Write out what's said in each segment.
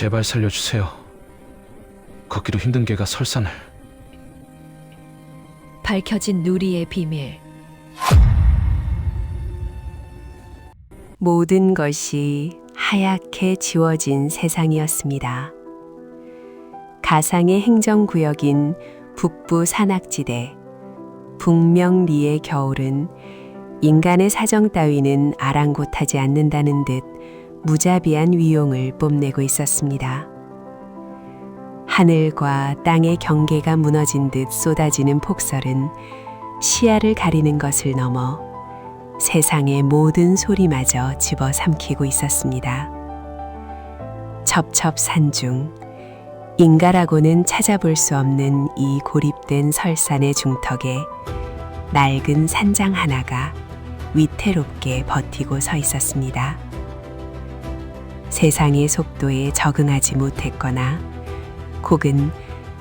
제발 살려주세요. 걷기도 힘든 개가 설산을. 밝혀진 누리의 비밀. 모든 것이 하얗게 지워진 세상이었습니다. 가상의 행정구역인 북부 산악지대, 북명리의 겨울은 인간의 사정 따위는 아랑곳하지 않는다는 듯 무자비한 위용을 뽐내고 있었습니다. 하늘과 땅의 경계가 무너진 듯 쏟아지는 폭설은 시야를 가리는 것을 넘어 세상의 모든 소리마저 집어삼키고 있었습니다. 첩첩산중, 인가라고는 찾아볼 수 없는 이 고립된 설산의 중턱에 낡은 산장 하나가 위태롭게 버티고 서 있었습니다. 세상의 속도에 적응하지 못했거나 혹은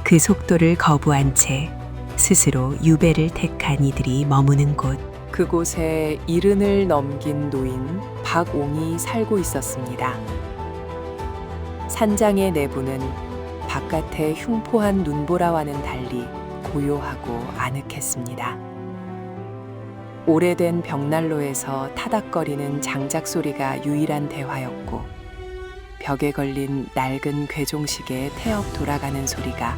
그 속도를 거부한 채 스스로 유배를 택한 이들이 머무는 곳. 그곳에 70을 넘긴 노인 박옹이 살고 있었습니다. 산장의 내부는 바깥의 흉포한 눈보라와는 달리 고요하고 아늑했습니다. 오래된 벽난로에서 타닥거리는 장작 소리가 유일한 대화였고, 벽에 걸린 낡은 괴종시계의 태엽 돌아가는 소리가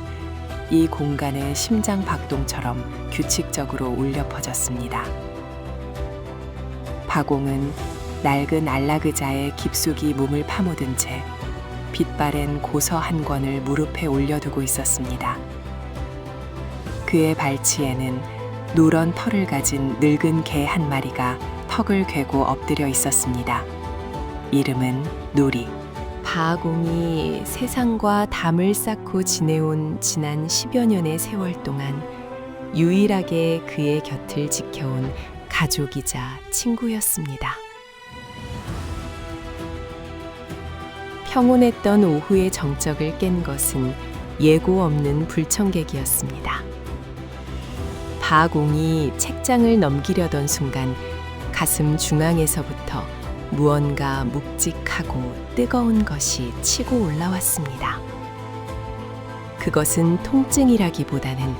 이 공간의 심장 박동처럼 규칙적으로 울려 퍼졌습니다. 박옹은 낡은 안락의자에 깊숙이 몸을 파묻은 채 빛바랜 고서 한 권을 무릎에 올려두고 있었습니다. 그의 발치에는 누런 털을 가진 늙은 개 한 마리가 턱을 괴고 엎드려 있었습니다. 이름은 누리. 박옹이 세상과 담을 쌓고 지내온 지난 10여 년의 세월 동안 유일하게 그의 곁을 지켜온 가족이자 친구였습니다. 평온했던 오후의 정적을 깬 것은 예고 없는 불청객이었습니다. 박옹이 책장을 넘기려던 순간 가슴 중앙에서부터 무언가 묵직하고 뜨거운 것이 치고 올라왔습니다. 그것은 통증이라기보다는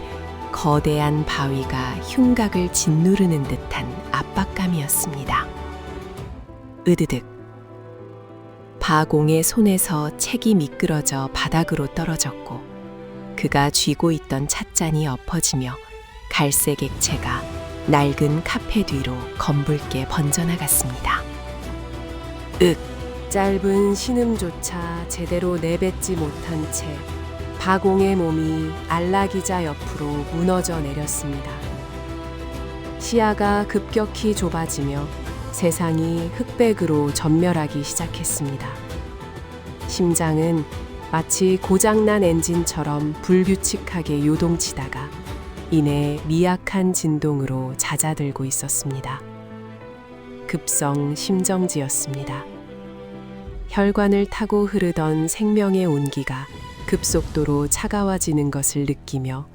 거대한 바위가 흉곽을 짓누르는 듯한 압박감이었습니다. 으드득. 박옹의 손에서 책이 미끄러져 바닥으로 떨어졌고, 그가 쥐고 있던 찻잔이 엎어지며 갈색 액체가 낡은 카페 뒤로 검붉게 번져나갔습니다. 짧은 신음조차 제대로 내뱉지 못한 채 박옹의 몸이 안락의자 옆으로 무너져 내렸습니다. 시야가 급격히 좁아지며 세상이 흑백으로 전멸하기 시작했습니다. 심장은 마치 고장난 엔진처럼 불규칙하게 요동치다가 이내 미약한 진동으로 잦아들고 있었습니다. 급성 심정지였습니다. 혈관을 타고 흐르던 생명의 온기가 급속도로 차가워지는 것을 느끼며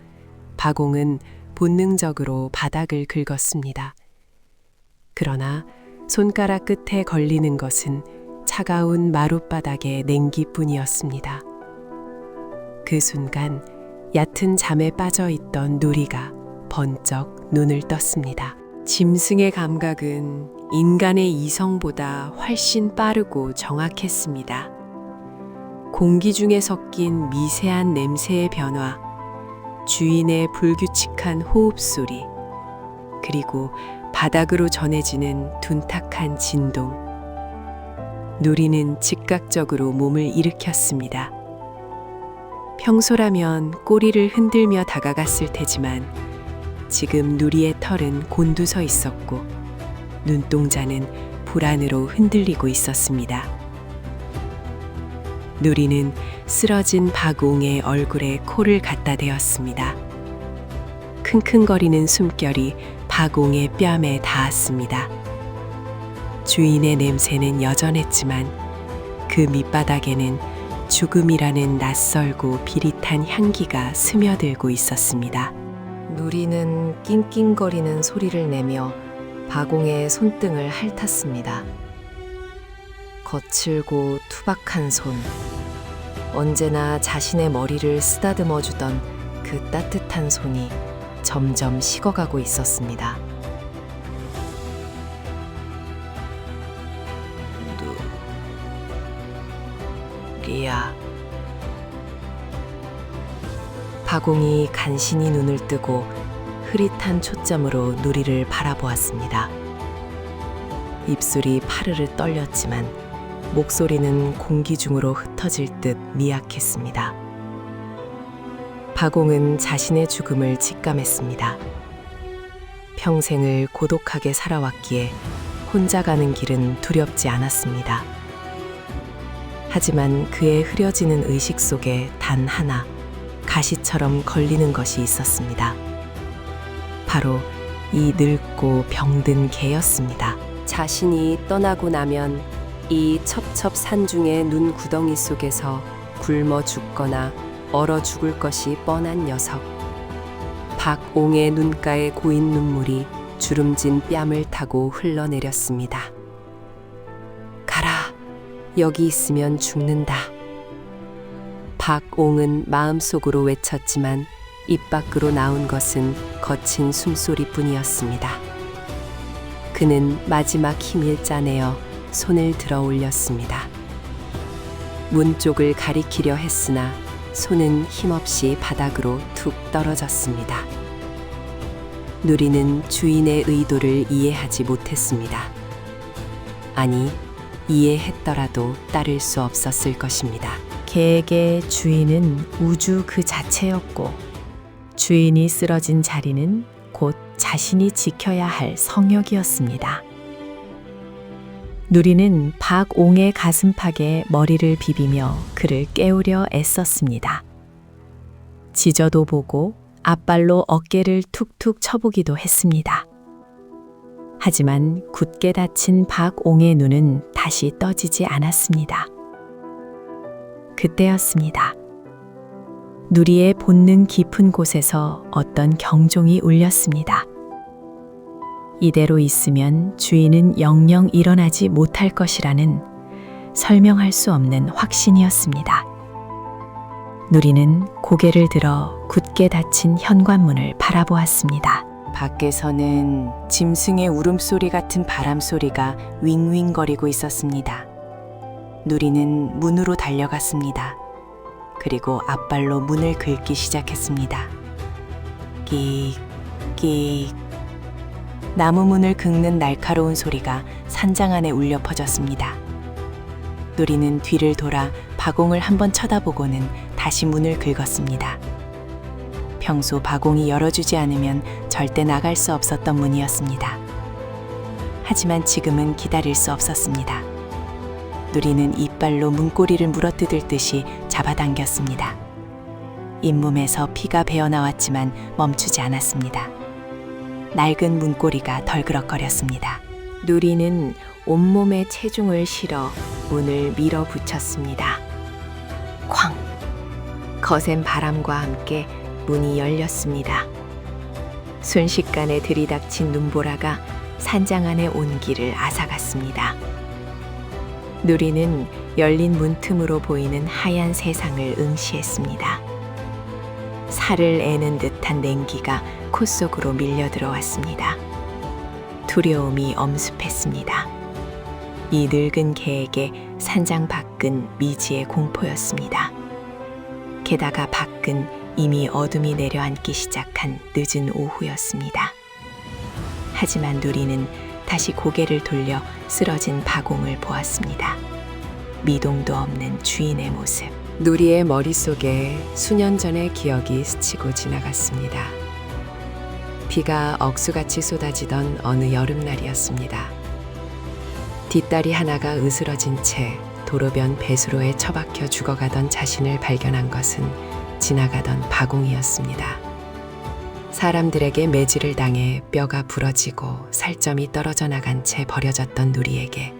박옹은 본능적으로 바닥을 긁었습니다. 그러나 손가락 끝에 걸리는 것은 차가운 마룻바닥의 냉기뿐이었습니다. 그 순간 얕은 잠에 빠져 있던 누리가 번쩍 눈을 떴습니다. 짐승의 감각은 인간의 이성보다 훨씬 빠르고 정확했습니다. 공기 중에 섞인 미세한 냄새의 변화, 주인의 불규칙한 호흡 소리, 그리고 바닥으로 전해지는 둔탁한 진동. 누리는 즉각적으로 몸을 일으켰습니다. 평소라면 꼬리를 흔들며 다가갔을 테지만 지금 누리의 털은 곤두서 있었고 눈동자는 불안으로 흔들리고 있었습니다. 누리는 쓰러진 박옹의 얼굴에 코를 갖다 대었습니다. 킁킁거리는 숨결이 박옹의 뺨에 닿았습니다. 주인의 냄새는 여전했지만 그 밑바닥에는 죽음이라는 낯설고 비릿한 향기가 스며들고 있었습니다. 누리는 낑낑거리는 소리를 내며 박옹의 손등을 핥았습니다. 거칠고 투박한 손, 언제나 자신의 머리를 쓰다듬어 주던 그 따뜻한 손이 점점 식어가고 있었습니다. 리아. 박옹이 간신히 눈을 뜨고 흐릿한 초점으로 누리를 바라보았습니다. 입술이 파르르 떨렸지만 목소리는 공기 중으로 흩어질 듯 미약했습니다. 박옹은 자신의 죽음을 직감했습니다. 평생을 고독하게 살아왔기에 혼자 가는 길은 두렵지 않았습니다. 하지만 그의 흐려지는 의식 속에 단 하나 가시처럼 걸리는 것이 있었습니다. 바로 이 늙고 병든 개였습니다. 자신이 떠나고 나면 이 첩첩산중의 눈 구덩이 속에서 굶어 죽거나 얼어 죽을 것이 뻔한 녀석. 박옹의 눈가에 고인 눈물이 주름진 뺨을 타고 흘러내렸습니다. 가라, 여기 있으면 죽는다. 박옹은 마음속으로 외쳤지만 입 밖으로 나온 것은 거친 숨소리뿐이었습니다. 그는 마지막 힘을 짜내어 손을 들어 올렸습니다. 문 쪽을 가리키려 했으나 손은 힘없이 바닥으로 툭 떨어졌습니다. 누리는 주인의 의도를 이해하지 못했습니다. 아니, 이해했더라도 따를 수 없었을 것입니다. 개에게 주인은 우주 그 자체였고 주인이 쓰러진 자리는 곧 자신이 지켜야 할 성역이었습니다. 누리는 박옹의 가슴팍에 머리를 비비며 그를 깨우려 애썼습니다. 지저도 보고 앞발로 어깨를 툭툭 쳐보기도 했습니다. 하지만 굳게 닫힌 박옹의 눈은 다시 떠지지 않았습니다. 그때였습니다. 누리의 본능 깊은 곳에서 어떤 경종이 울렸습니다. 이대로 있으면 주인은 영영 일어나지 못할 것이라는 설명할 수 없는 확신이었습니다. 누리는 고개를 들어 굳게 닫힌 현관문을 바라보았습니다. 밖에서는 짐승의 울음소리 같은 바람소리가 윙윙거리고 있었습니다. 누리는 문으로 달려갔습니다. 그리고 앞발로 문을 긁기 시작했습니다. 끽, 끽. 나무 문을 긁는 날카로운 소리가 산장 안에 울려 퍼졌습니다. 누리는 뒤를 돌아 박옹을 한번 쳐다보고는 다시 문을 긁었습니다. 평소 박옹이 열어주지 않으면 절대 나갈 수 없었던 문이었습니다. 하지만 지금은 기다릴 수 없었습니다. 누리는 이빨로 문고리를 물어뜯을 듯이 잡아당겼습니다. 잇몸에서 피가 배어나왔지만 멈추지 않았습니다. 낡은 문고리가 덜그럭거렸습니다. 누리는 온몸에 체중을 실어 문을 밀어붙였습니다. 쾅! 거센 바람과 함께 문이 열렸습니다. 순식간에 들이닥친 눈보라가 산장 안의 온기를 앗아갔습니다. 누리는 열린 문 틈으로 보이는 하얀 세상을 응시했습니다. 살을 애는 듯한 냉기가 코 속으로 밀려 들어왔습니다. 두려움이 엄습했습니다. 이 늙은 개에게 산장 밖은 미지의 공포였습니다. 게다가 밖은 이미 어둠이 내려앉기 시작한 늦은 오후였습니다. 하지만 누리는 다시 고개를 돌려 쓰러진 박옹을 보았습니다. 미동도 없는 주인의 모습. 누리의 머릿속에 수년 전의 기억이 스치고 지나갔습니다. 비가 억수같이 쏟아지던 어느 여름날이었습니다. 뒷다리 하나가 으스러진 채 도로변 배수로에 처박혀 죽어가던 자신을 발견한 것은 지나가던 박옹이었습니다. 사람들에게 매질을 당해 뼈가 부러지고 살점이 떨어져 나간 채 버려졌던 누리에게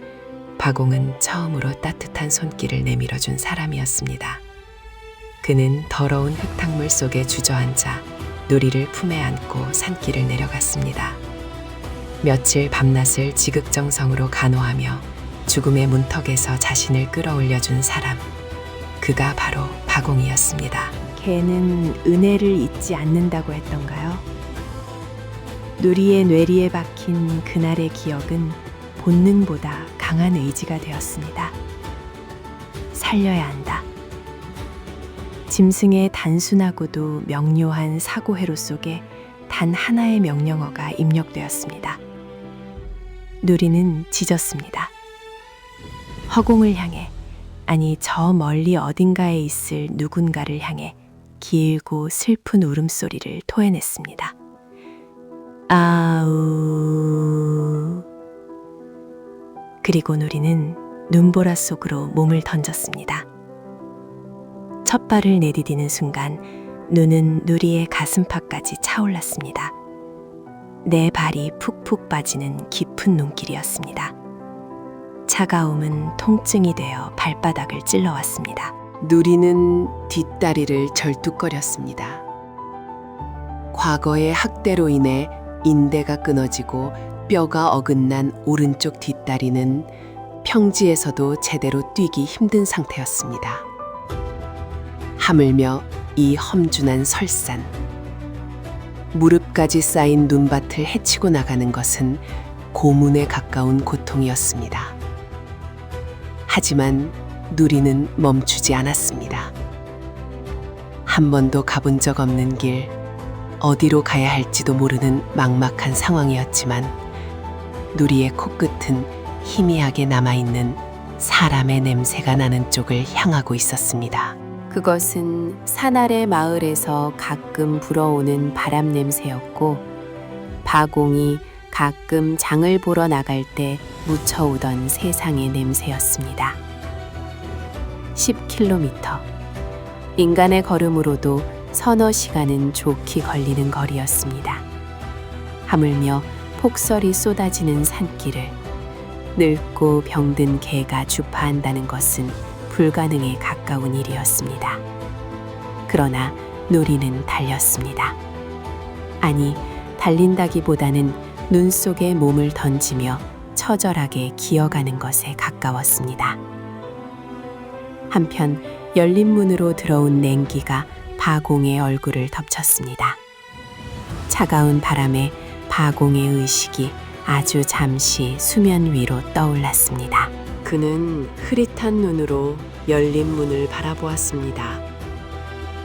박옹은 처음으로 따뜻한 손길을 내밀어준 사람이었습니다. 그는 더러운 흙탕물 속에 주저앉아 누리를 품에 안고 산길을 내려갔습니다. 며칠 밤낮을 지극정성으로 간호하며 죽음의 문턱에서 자신을 끌어올려준 사람. 그가 바로 바공이었습니다. 개는 은혜를 잊지 않는다고 했던가요? 누리의 뇌리에 박힌 그날의 기억은 본능보다 강한 의지가 되었습니다. 살려야 한다. 짐승의 단순하고도 명료한 사고회로 속에 단 하나의 명령어가 입력되었습니다. 누리는 짖었습니다. 허공을 향해, 아니 저 멀리 어딘가에 있을 누군가를 향해 길고 슬픈 울음소리를 토해냈습니다. 아우. 그리고 누리는 눈보라 속으로 몸을 던졌습니다. 첫 발을 내디디는 순간 눈은 누리의 가슴팍까지 차올랐습니다. 내 발이 푹푹 빠지는 깊은 눈길이었습니다. 차가움은 통증이 되어 발바닥을 찔러왔습니다. 누리는 뒷다리를 절뚝거렸습니다. 과거의 학대로 인해 인대가 끊어지고 뼈가 어긋난 오른쪽 뒷다리는 평지에서도 제대로 뛰기 힘든 상태였습니다. 하물며 이 험준한 설산, 무릎까지 쌓인 눈밭을 헤치고 나가는 것은 고문에 가까운 고통이었습니다. 하지만 누리는 멈추지 않았습니다. 한 번도 가본 적 없는 길, 어디로 가야 할지도 모르는 막막한 상황이었지만 누리의 코끝은 희미하게 남아있는 사람의 냄새가 나는 쪽을 향하고 있었습니다. 그것은 산 아래 마을에서 가끔 불어오는 바람 냄새였고, 바공이 가끔 장을 보러 나갈 때 묻혀오던 세상의 냄새였습니다. 10km. 인간의 걸음으로도 서너 시간은 좋게 걸리는 거리였습니다. 하물며 폭설이 쏟아지는 산길을 늙고 병든 개가 주파한다는 것은 불가능에 가까운 일이었습니다. 그러나 누리는 달렸습니다. 아니, 달린다기보다는 눈 속에 몸을 던지며 처절하게 기어가는 것에 가까웠습니다. 한편 열린 문으로 들어온 냉기가 바공의 얼굴을 덮쳤습니다. 차가운 바람에 바공의 의식이 아주 잠시 수면 위로 떠올랐습니다. 그는 흐릿한 눈으로 열린 문을 바라보았습니다.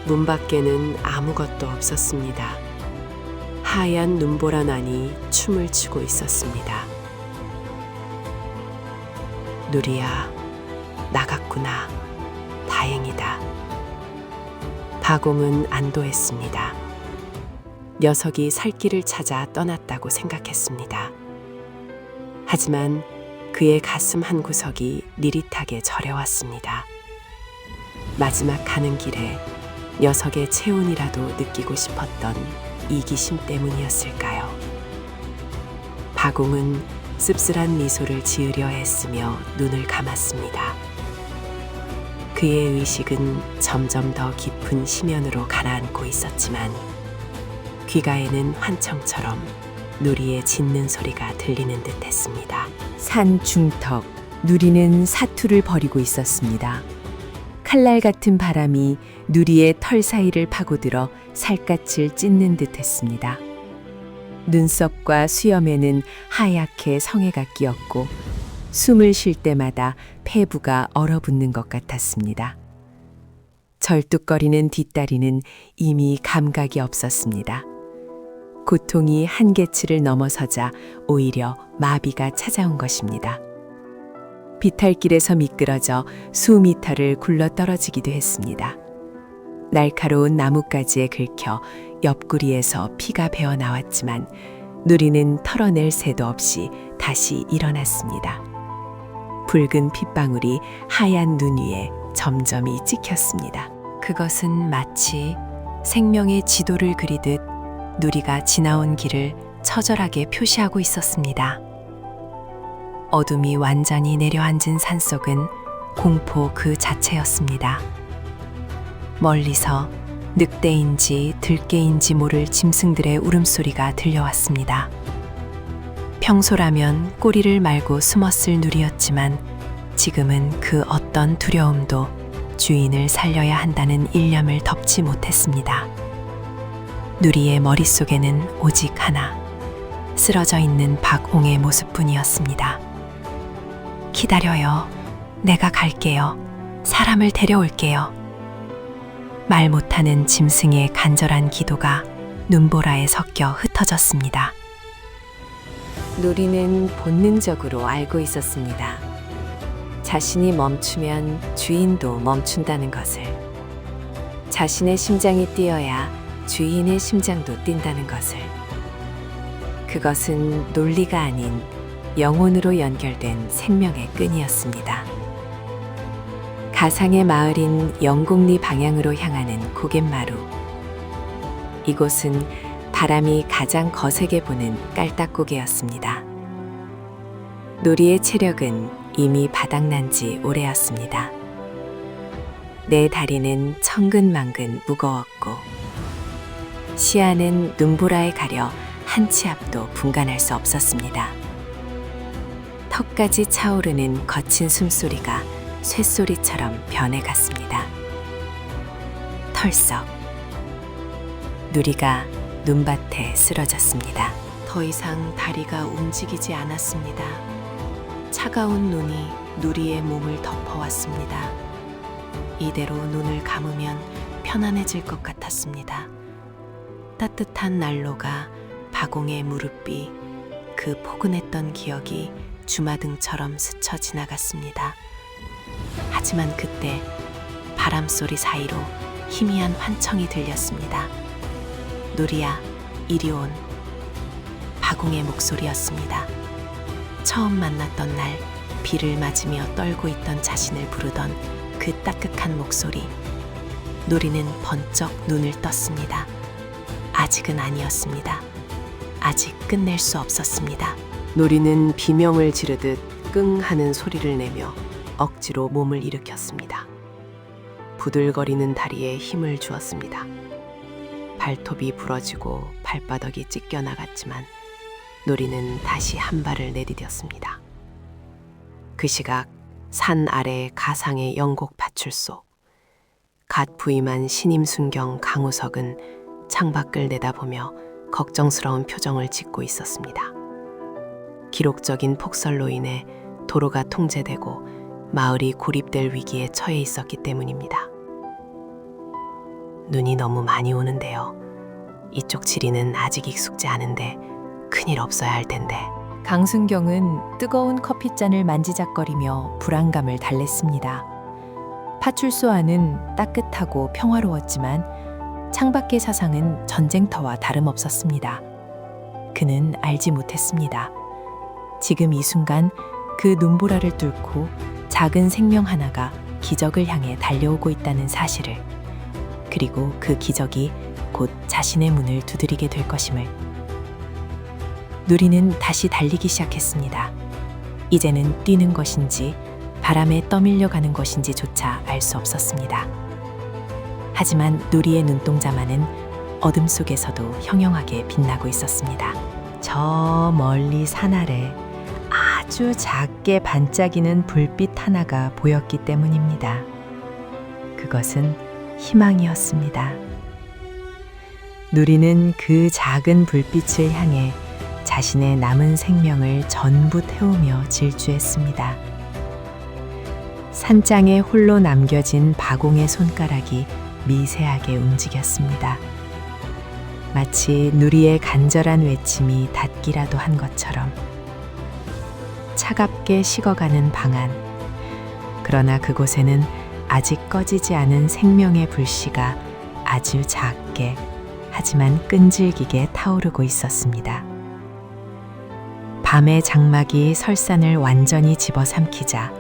문 밖에는 아무것도 없었습니다. 하얀 눈보라 난이 춤을 추고 있었습니다. 누리야, 나갔구나. 다행이다. 바공은 안도했습니다. 녀석이 살 길을 찾아 떠났다고 생각했습니다. 하지만 그의 가슴 한 구석이 느릿하게 저려왔습니다. 마지막 가는 길에 녀석의 체온이라도 느끼고 싶었던 이기심 때문이었을까요? 바공은 씁쓸한 미소를 지으려 애쓰며 눈을 감았습니다. 그의 의식은 점점 더 깊은 심연으로 가라앉고 있었지만 귀가에는 환청처럼 누리의 짖는 소리가 들리는 듯했습니다. 산 중턱, 누리는 사투를 벌이고 있었습니다. 칼날 같은 바람이 누리의 털 사이를 파고들어 살갗을 찢는 듯했습니다. 눈썹과 수염에는 하얗게 성에가 끼었고 숨을 쉴 때마다 폐부가 얼어붙는 것 같았습니다. 절뚝거리는 뒷다리는 이미 감각이 없었습니다. 고통이 한계치를 넘어서자 오히려 마비가 찾아온 것입니다. 비탈길에서 미끄러져 수미터를 굴러 떨어지기도 했습니다. 날카로운 나뭇가지에 긁혀 옆구리에서 피가 배어 나왔지만 누리는 털어낼 새도 없이 다시 일어났습니다. 붉은 핏방울이 하얀 눈 위에 점점이 찍혔습니다. 그것은 마치 생명의 지도를 그리듯 누리가 지나온 길을 처절하게 표시하고 있었습니다. 어둠이 완전히 내려앉은 산속은 공포 그 자체였습니다. 멀리서 늑대인지 들개인지 모를 짐승들의 울음소리가 들려왔습니다. 평소라면 꼬리를 말고 숨었을 누리였지만 지금은 그 어떤 두려움도 주인을 살려야 한다는 일념을 덮지 못했습니다. 누리의 머릿속에는 오직 하나, 쓰러져 있는 박옹의 모습뿐이었습니다. 기다려요. 내가 갈게요. 사람을 데려올게요. 말 못하는 짐승의 간절한 기도가 눈보라에 섞여 흩어졌습니다. 누리는 본능적으로 알고 있었습니다. 자신이 멈추면 주인도 멈춘다는 것을. 자신의 심장이 뛰어야 주인의 심장도 뛴다는 것을. 그것은 논리가 아닌 영혼으로 연결된 생명의 끈이었습니다. 가상의 마을인 영곡리 방향으로 향하는 고갯마루. 이곳은 바람이 가장 거세게 부는 깔딱고개였습니다. 누리의 체력은 이미 바닥난 지 오래였습니다. 내 다리는 천근만근 무거웠고 시야는 눈보라에 가려 한 치 앞도 분간할 수 없었습니다. 턱까지 차오르는 거친 숨소리가 쇳소리처럼 변해갔습니다. 털썩. 누리가 눈밭에 쓰러졌습니다. 더 이상 다리가 움직이지 않았습니다. 차가운 눈이 누리의 몸을 덮어왔습니다. 이대로 눈을 감으면 편안해질 것 같았습니다. 따뜻한 난로가 박옹의 무릎 위, 그 포근했던 기억이 주마등처럼 스쳐 지나갔습니다. 하지만 그때 바람소리 사이로 희미한 환청이 들렸습니다. 누리야, 이리 온. 박옹의 목소리였습니다. 처음 만났던 날 비를 맞으며 떨고 있던 자신을 부르던 그 따뜻한 목소리. 누리는 번쩍 눈을 떴습니다. 아직은 아니었습니다. 아직 끝낼 수 없었습니다. 누리는 비명을 지르듯 끙 하는 소리를 내며 억지로 몸을 일으켰습니다. 부들거리는 다리에 힘을 주었습니다. 발톱이 부러지고 발바닥이 찢겨나갔지만 누리는 다시 한 발을 내디뎠습니다. 그 시각 산 아래 가상의 영곡 파출소. 갓 부임한 신임 순경 강우석은 창밖을 내다보며 걱정스러운 표정을 짓고 있었습니다. 기록적인 폭설로 인해 도로가 통제되고 마을이 고립될 위기에 처해 있었기 때문입니다. 눈이 너무 많이 오는데요. 이쪽 지리는 아직 익숙지 않은데 큰일 없어야 할 텐데. 강순경은 뜨거운 커피잔을 만지작거리며 불안감을 달랬습니다. 파출소 안은 따뜻하고 평화로웠지만 창밖의 사상은 전쟁터와 다름없었습니다. 그는 알지 못했습니다. 지금 이 순간 그 눈보라를 뚫고 작은 생명 하나가 기적을 향해 달려오고 있다는 사실을, 그리고 그 기적이 곧 자신의 문을 두드리게 될 것임을. 누리는 다시 달리기 시작했습니다. 이제는 뛰는 것인지 바람에 떠밀려 가는 것인지조차 알 수 없었습니다. 하지만 누리의 눈동자만은 어둠 속에서도 형형하게 빛나고 있었습니다. 저 멀리 산 아래 아주 작게 반짝이는 불빛 하나가 보였기 때문입니다. 그것은 희망이었습니다. 누리는 그 작은 불빛을 향해 자신의 남은 생명을 전부 태우며 질주했습니다. 산장에 홀로 남겨진 박옹의 손가락이 미세하게 움직였습니다. 마치 누리의 간절한 외침이 닿기라도 한 것처럼. 차갑게 식어가는 방안. 그러나 그곳에는 아직 꺼지지 않은 생명의 불씨가 아주 작게 하지만 끈질기게 타오르고 있었습니다. 밤의 장막이 설산을 완전히 집어삼키자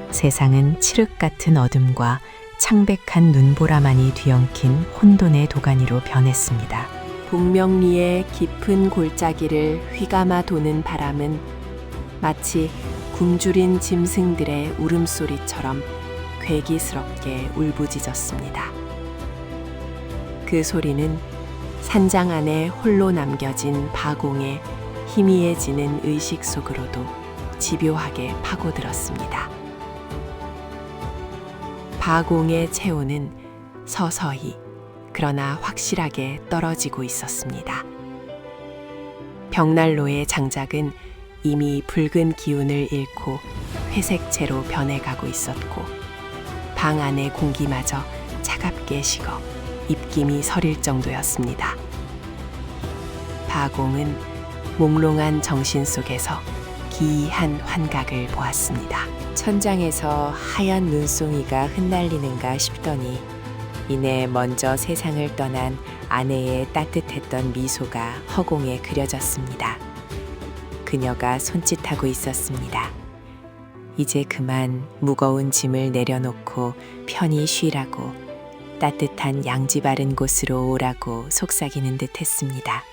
세상은 칠흑 같은 어둠과 창백한 눈보라만이 뒤엉킨 혼돈의 도가니로 변했습니다. 북명리의 깊은 골짜기를 휘감아 도는 바람은 마치 굶주린 짐승들의 울음소리처럼 괴기스럽게 울부짖었습니다. 그 소리는 산장 안에 홀로 남겨진 박옹의 희미해지는 의식 속으로도 집요하게 파고들었습니다. 바공의 체온은 서서히 그러나 확실하게 떨어지고 있었습니다. 벽난로의 장작은 이미 붉은 기운을 잃고 회색채로 변해가고 있었고 방 안의 공기마저 차갑게 식어 입김이 서릴 정도였습니다. 바공은 몽롱한 정신 속에서 기이한 환각을 보았습니다. 천장에서 하얀 눈송이가 흩날리는가 싶더니 이내 먼저 세상을 떠난 아내의 따뜻했던 미소가 허공에 그려졌습니다. 그녀가 손짓하고 있었습니다. 이제 그만 무거운 짐을 내려놓고 편히 쉬라고 따뜻한 양지 바른 곳으로 오라고 속삭이는 듯 했습니다.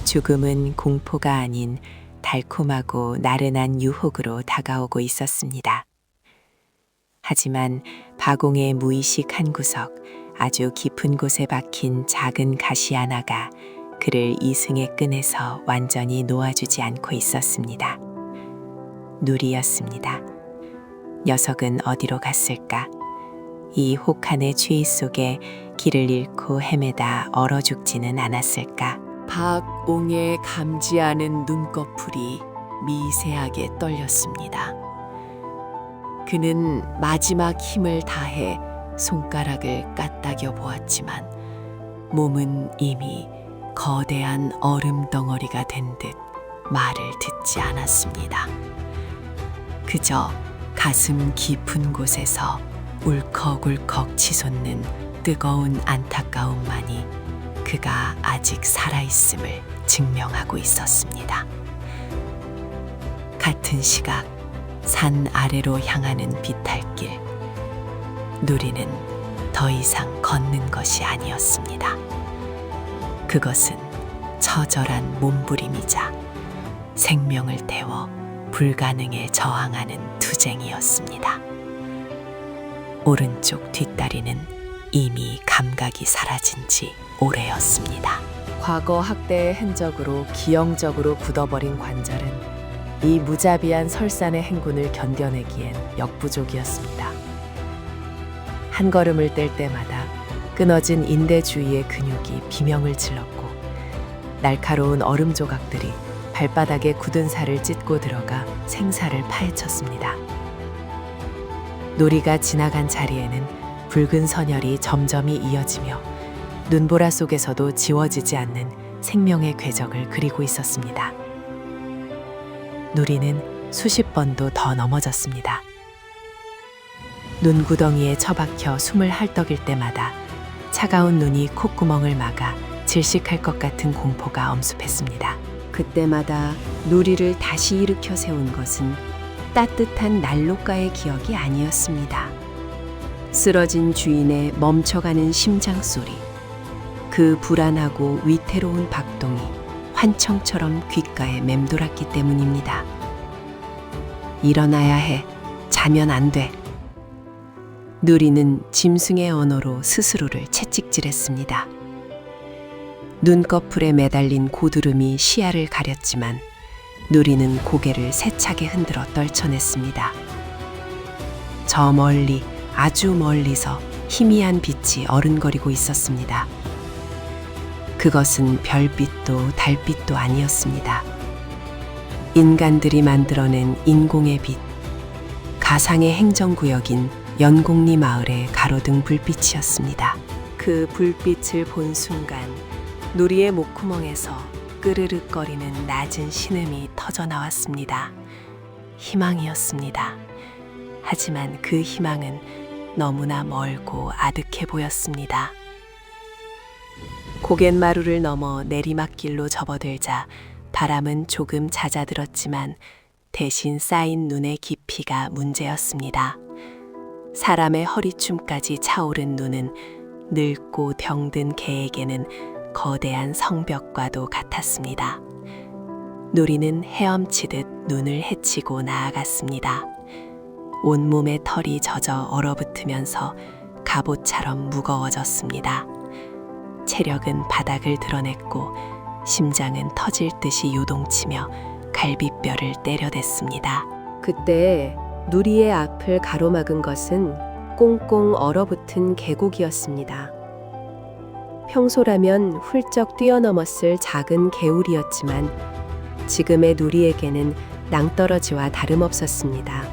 죽음은 공포가 아닌 달콤하고 나른한 유혹으로 다가오고 있었습니다. 하지만 바공의 무의식 한 구석, 아주 깊은 곳에 박힌 작은 가시 하나가 그를 이승의 끈에서 완전히 놓아주지 않고 있었습니다. 누리였습니다. 녀석은 어디로 갔을까? 이 혹한의 추위 속에 길을 잃고 헤매다 얼어 죽지는 않았을까? 박옹의 감지하는 눈꺼풀이 미세하게 떨렸습니다. 그는 마지막 힘을 다해 손가락을 까딱여 보았지만 몸은 이미 거대한 얼음 덩어리가 된 듯 말을 듣지 않았습니다. 그저 가슴 깊은 곳에서 울컥울컥 치솟는 뜨거운 안타까움만이 그가 아직 살아있음을 증명하고 있었습니다. 같은 시각 산 아래로 향하는 비탈길. 누리는 더 이상 걷는 것이 아니었습니다. 그것은 처절한 몸부림이자 생명을 태워 불가능에 저항하는 투쟁이었습니다. 오른쪽 뒷다리는 이미 감각이 사라진 지 오래였습니다. 과거 학대의 흔적으로 기형적으로 굳어버린 관절은 이 무자비한 설산의 행군을 견뎌내기엔 역부족이었습니다. 한 걸음을 뗄 때마다 끊어진 인대 주위의 근육이 비명을 질렀고 날카로운 얼음 조각들이 발바닥에 굳은 살을 찢고 들어가 생사를 파헤쳤습니다. 누리가 지나간 자리에는 붉은 선혈이 점점이 이어지며 눈보라 속에서도 지워지지 않는 생명의 궤적을 그리고 있었습니다. 누리는 수십 번도 더 넘어졌습니다. 눈구덩이에 처박혀 숨을 헐떡일 때마다 차가운 눈이 콧구멍을 막아 질식할 것 같은 공포가 엄습했습니다. 그때마다 누리를 다시 일으켜 세운 것은 따뜻한 난로가의 기억이 아니었습니다. 쓰러진 주인의 멈춰가는 심장 소리, 그 불안하고 위태로운 박동이 환청처럼 귓가에 맴돌았기 때문입니다. 일어나야 해. 자면 안 돼. 누리는 짐승의 언어로 스스로를 채찍질했습니다. 눈꺼풀에 매달린 고드름이 시야를 가렸지만 누리는 고개를 세차게 흔들어 떨쳐냈습니다. 저 멀리, 아주 멀리서 희미한 빛이 어른거리고 있었습니다. 그것은 별빛도 달빛도 아니었습니다. 인간들이 만들어낸 인공의 빛, 가상의 행정구역인 연곡리 마을의 가로등 불빛이었습니다. 그 불빛을 본 순간 누리의 목구멍에서 끄르륵거리는 낮은 신음이 터져 나왔습니다. 희망이었습니다. 하지만 그 희망은 너무나 멀고 아득해 보였습니다. 고갯마루를 넘어 내리막길로 접어들자 바람은 조금 잦아들었지만 대신 쌓인 눈의 깊이가 문제였습니다. 사람의 허리춤까지 차오른 눈은 늙고 병든 개에게는 거대한 성벽과도 같았습니다. 누리는 헤엄치듯 눈을 헤치고 나아갔습니다. 온몸의 털이 젖어 얼어붙으면서 갑옷처럼 무거워졌습니다. 체력은 바닥을 드러냈고 심장은 터질 듯이 요동치며 갈비뼈를 때려댔습니다. 그때 누리의 앞을 가로막은 것은 꽁꽁 얼어붙은 계곡이었습니다. 평소라면 훌쩍 뛰어넘었을 작은 개울이었지만 지금의 누리에게는 낭떠러지와 다름없었습니다.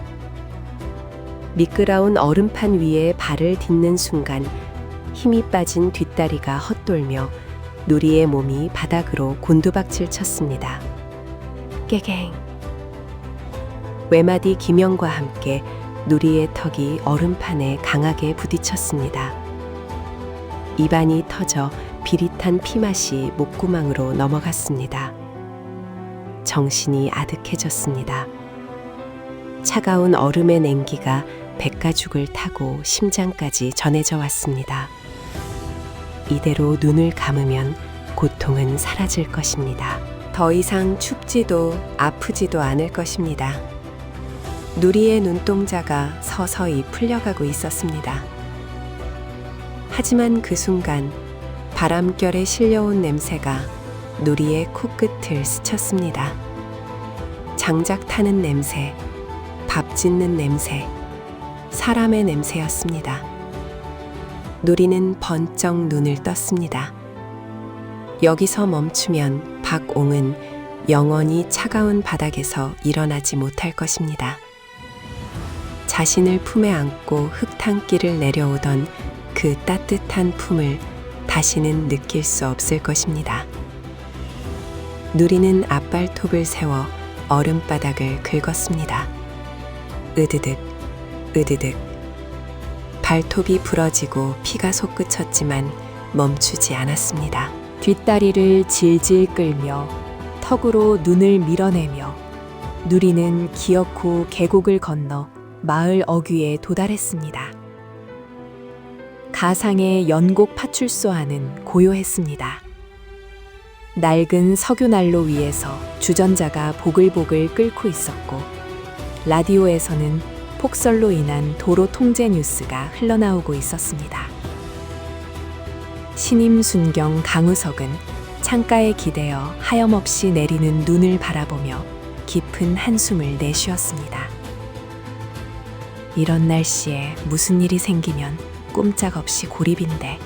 미끄러운 얼음판 위에 발을 딛는 순간 힘이 빠진 뒷다리가 헛돌며 누리의 몸이 바닥으로 곤두박질 쳤습니다. 깨갱. 외마디 기명과 함께 누리의 턱이 얼음판에 강하게 부딪혔습니다. 입안이 터져 비릿한 피맛이 목구멍으로 넘어갔습니다. 정신이 아득해졌습니다. 차가운 얼음의 냉기가 백가죽을 타고 심장까지 전해져 왔습니다. 이대로 눈을 감으면 고통은 사라질 것입니다. 더 이상 춥지도 아프지도 않을 것입니다. 누리의 눈동자가 서서히 풀려가고 있었습니다. 하지만 그 순간 바람결에 실려온 냄새가 누리의 코끝을 스쳤습니다. 장작 타는 냄새, 밥 짓는 냄새, 사람의 냄새였습니다. 누리는 번쩍 눈을 떴습니다. 여기서 멈추면 박옹은 영원히 차가운 바닥에서 일어나지 못할 것입니다. 자신을 품에 안고 흙탕길을 내려오던 그 따뜻한 품을 다시는 느낄 수 없을 것입니다. 누리는 앞발톱을 세워 얼음바닥을 긁었습니다. 으드득, 으드득. 발톱이 부러지고 피가 솟구쳤지만 멈추지 않았습니다. 뒷다리를 질질 끌며 턱으로 눈을 밀어내며 누리는 기어코 계곡을 건너 마을 어귀에 도달했습니다. 가상의 연곡 파출소 안은 고요했습니다. 낡은 석유난로 위에서 주전자가 보글보글 끓고 있었고 라디오에서는 폭설로 인한 도로 통제 뉴스가 흘러나오고 있었습니다. 신임 순경 강우석은 창가에 기대어 하염없이 내리는 눈을 바라보며 깊은 한숨을 내쉬었습니다. 이런 날씨에 무슨 일이 생기면 꼼짝없이 고립인데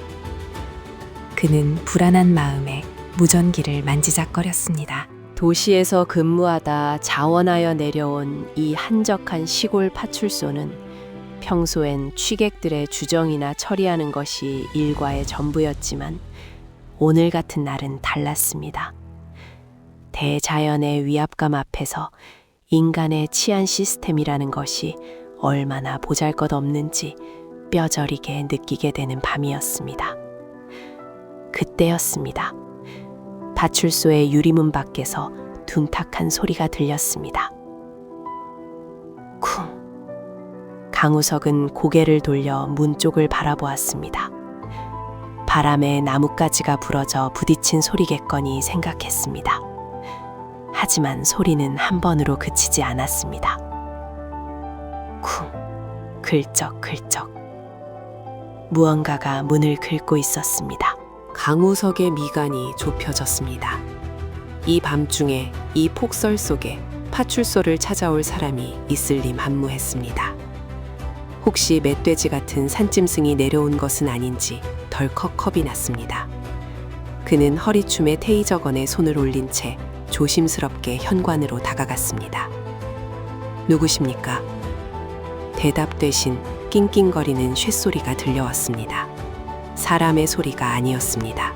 그는 불안한 마음에 무전기를 만지작거렸습니다. 도시에서 근무하다 자원하여 내려온 이 한적한 시골 파출소는 평소엔 취객들의 주정이나 처리하는 것이 일과의 전부였지만 오늘 같은 날은 달랐습니다. 대자연의 위압감 앞에서 인간의 치안 시스템이라는 것이 얼마나 보잘것없는지 뼈저리게 느끼게 되는 밤이었습니다. 그때였습니다. 파출소의 유리문 밖에서 둔탁한 소리가 들렸습니다. 쿵. 강우석은 고개를 돌려 문 쪽을 바라보았습니다. 바람에 나뭇가지가 부러져 부딪힌 소리겠거니 생각했습니다. 하지만 소리는 한 번으로 그치지 않았습니다. 쿵. 글쩍글쩍. 무언가가 문을 긁고 있었습니다. 강우석의 미간이 좁혀졌습니다. 이 밤중에 이 폭설 속에 파출소를 찾아올 사람이 있을 리 만무했습니다. 혹시 멧돼지 같은 산짐승이 내려온 것은 아닌지 덜컥 겁이 났습니다. 그는 허리춤에 테이저건에 손을 올린 채 조심스럽게 현관으로 다가갔습니다. 누구십니까? 대답 대신 낑낑거리는 쇳소리가 들려왔습니다. 사람의 소리가 아니었습니다.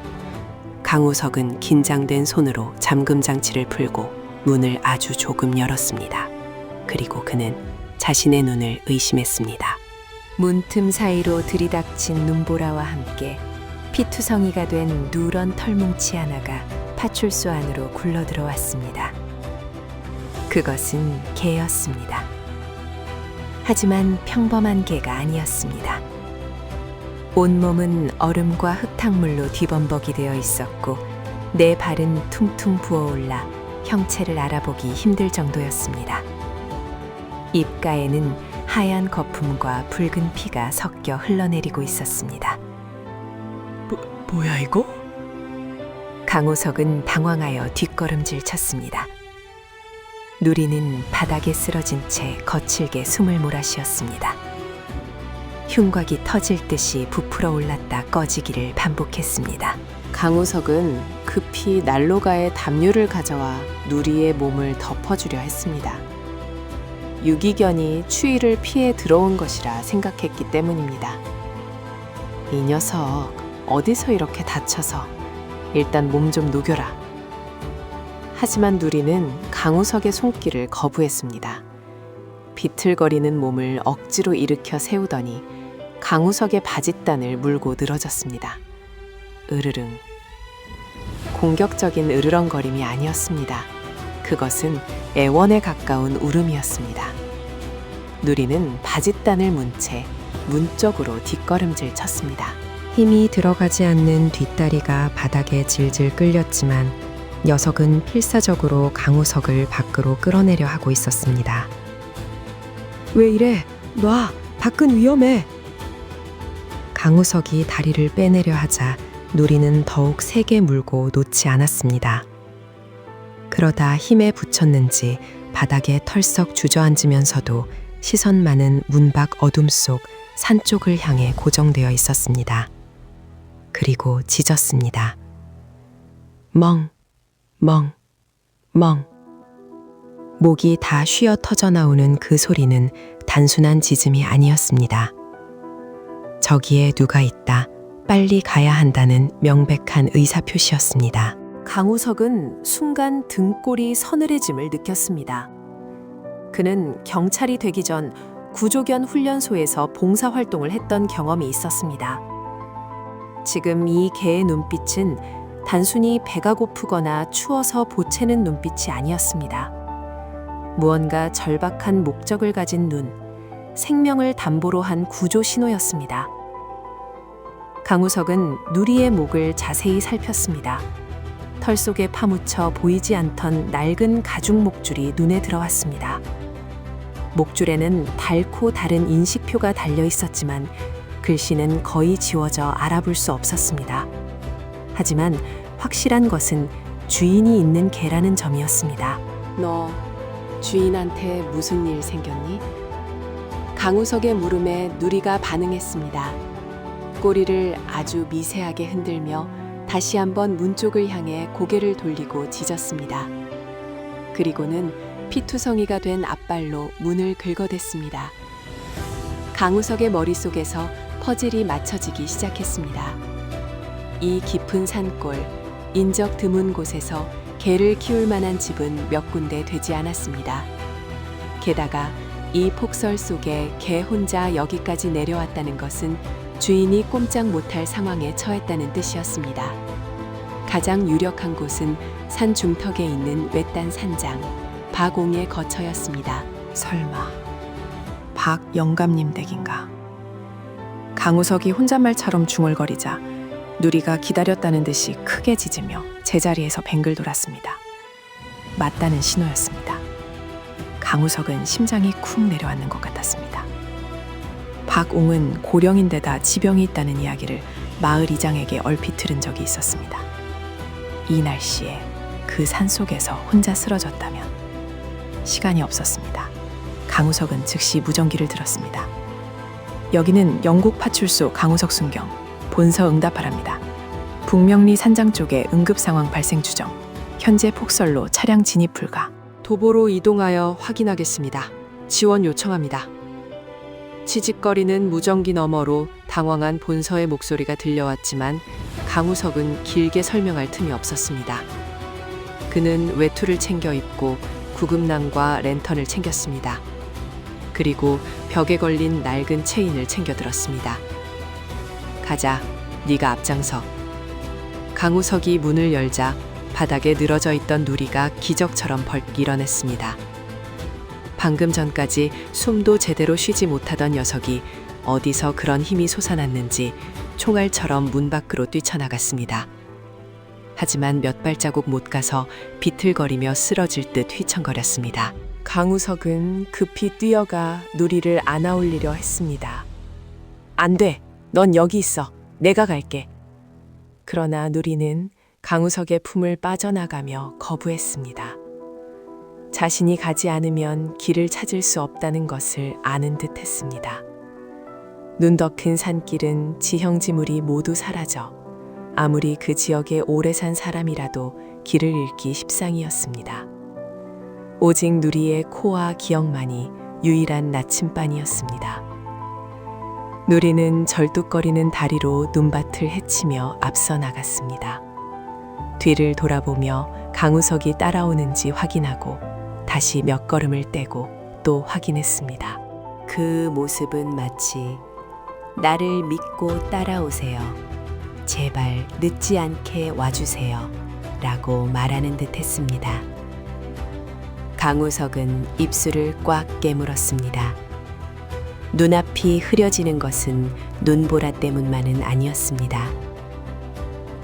강우석은 긴장된 손으로 잠금 장치를 풀고 문을 아주 조금 열었습니다. 그리고 그는 자신의 눈을 의심했습니다. 문틈 사이로 들이닥친 눈보라와 함께 피투성이가 된 누런 털뭉치 하나가 파출소 안으로 굴러들어왔습니다. 그것은 개였습니다. 하지만 평범한 개가 아니었습니다. 온몸은 얼음과 흙탕물로 뒤범벅이 되어 있었고 네 발은 퉁퉁 부어올라 형체를 알아보기 힘들 정도였습니다. 입가에는 하얀 거품과 붉은 피가 섞여 흘러내리고 있었습니다. 뭐야 이거? 강우석은 당황하여 뒷걸음질 쳤습니다. 누리는 바닥에 쓰러진 채 거칠게 숨을 몰아쉬었습니다. 흉곽이 터질 듯이 부풀어 올랐다 꺼지기를 반복했습니다. 강우석은 급히 난로가에 담요를 가져와 누리의 몸을 덮어주려 했습니다. 유기견이 추위를 피해 들어온 것이라 생각했기 때문입니다. 이 녀석 어디서 이렇게 다쳐서 일단 몸 좀 녹여라. 하지만 누리는 강우석의 손길을 거부했습니다. 비틀거리는 몸을 억지로 일으켜 세우더니 강우석의 바짓단을 물고 늘어졌습니다. 으르릉. 공격적인 으르렁거림이 아니었습니다. 그것은 애원에 가까운 울음이었습니다. 누리는 바짓단을 문 채 문 쪽으로 뒷걸음질 쳤습니다. 힘이 들어가지 않는 뒷다리가 바닥에 질질 끌렸지만 녀석은 필사적으로 강우석을 밖으로 끌어내려 하고 있었습니다. 왜 이래? 놔! 밖은 위험해! 강우석이 다리를 빼내려 하자 누리는 더욱 세게 물고 놓지 않았습니다. 그러다 힘에 부쳤는지 바닥에 털썩 주저앉으면서도 시선만은 문 밖 어둠 속 산 쪽을 향해 고정되어 있었습니다. 그리고 짖었습니다. 멍, 멍, 멍. 목이 다 쉬어 터져 나오는 그 소리는 단순한 짖음이 아니었습니다. 저기에 누가 있다, 빨리 가야 한다는 명백한 의사표시였습니다. 강우석은 순간 등골이 서늘해짐을 느꼈습니다. 그는 경찰이 되기 전 구조견 훈련소에서 봉사활동을 했던 경험이 있었습니다. 지금 이 개의 눈빛은 단순히 배가 고프거나 추워서 보채는 눈빛이 아니었습니다. 무언가 절박한 목적을 가진 눈, 생명을 담보로 한 구조 신호였습니다. 강우석은 누리의 목을 자세히 살폈습니다. 털 속에 파묻혀 보이지 않던 낡은 가죽 목줄이 눈에 들어왔습니다. 목줄에는 닳고 다른 인식표가 달려 있었지만 글씨는 거의 지워져 알아볼 수 없었습니다. 하지만 확실한 것은 주인이 있는 개라는 점이었습니다. 너 주인한테 무슨 일 생겼니? 강우석의 물음에 누리가 반응했습니다. 꼬리를 아주 미세하게 흔들며 다시 한번 문 쪽을 향해 고개를 돌리고 짖었습니다. 그리고는 피투성이가 된 앞발로 문을 긁어댔습니다. 강우석의 머릿속에서 퍼즐이 맞춰지기 시작했습니다. 이 깊은 산골, 인적 드문 곳에서 개를 키울 만한 집은 몇 군데 되지 않았습니다. 게다가 이 폭설 속에 개 혼자 여기까지 내려왔다는 것은 주인이 꼼짝 못할 상황에 처했다는 뜻이었습니다. 가장 유력한 곳은 산 중턱에 있는 외딴 산장, 박옹의 거처였습니다. 설마 박 영감님 댁인가? 강우석이 혼잣말처럼 중얼거리자 누리가 기다렸다는 듯이 크게 짖으며 제자리에서 뱅글 돌았습니다. 맞다는 신호였습니다. 강우석은 심장이 쿵 내려앉는 것 같았습니다. 박옹은 고령인데다 지병이 있다는 이야기를 마을 이장에게 얼핏 들은 적이 있었습니다. 이 날씨에 그 산속에서 혼자 쓰러졌다면 시간이 없었습니다. 강우석은 즉시 무전기를 들었습니다. 여기는 영국 파출소 강우석 순경, 본서 응답하랍니다. 북명리 산장 쪽에 응급 상황 발생 추정. 현재 폭설로 차량 진입 불가. 도보로 이동하여 확인하겠습니다. 지원 요청합니다. 치직거리는 무전기 너머로 당황한 본서의 목소리가 들려왔지만 강우석은 길게 설명할 틈이 없었습니다. 그는 외투를 챙겨 입고 구급낭과 랜턴을 챙겼습니다. 그리고 벽에 걸린 낡은 체인을 챙겨 들었습니다. 가자, 네가 앞장서. 강우석이 문을 열자 바닥에 늘어져 있던 누리가 기적처럼 벌 일어났습니다. 방금 전까지 숨도 제대로 쉬지 못하던 녀석이 어디서 그런 힘이 솟아났는지 총알처럼 문 밖으로 뛰쳐나갔습니다. 하지만 몇 발자국 못 가서 비틀거리며 쓰러질 듯 휘청거렸습니다. 강우석은 급히 뛰어가 누리를 안아올리려 했습니다. 안 돼! 넌 여기 있어! 내가 갈게! 그러나 누리는 강우석의 품을 빠져나가며 거부했습니다. 자신이 가지 않으면 길을 찾을 수 없다는 것을 아는 듯 했습니다. 눈 더 큰 산길은 지형지물이 모두 사라져 아무리 그 지역에 오래 산 사람이라도 길을 잃기 십상이었습니다. 오직 누리의 코와 기억만이 유일한 나침반이었습니다. 누리는 절뚝거리는 다리로 눈밭을 헤치며 앞서 나갔습니다. 뒤를 돌아보며 강우석이 따라오는지 확인하고 다시 몇 걸음을 떼고 또 확인했습니다. 그 모습은 마치 나를 믿고 따라오세요. 제발 늦지 않게 와주세요. 라고 말하는 듯 했습니다. 강우석은 입술을 꽉 깨물었습니다. 눈앞이 흐려지는 것은 눈보라 때문만은 아니었습니다.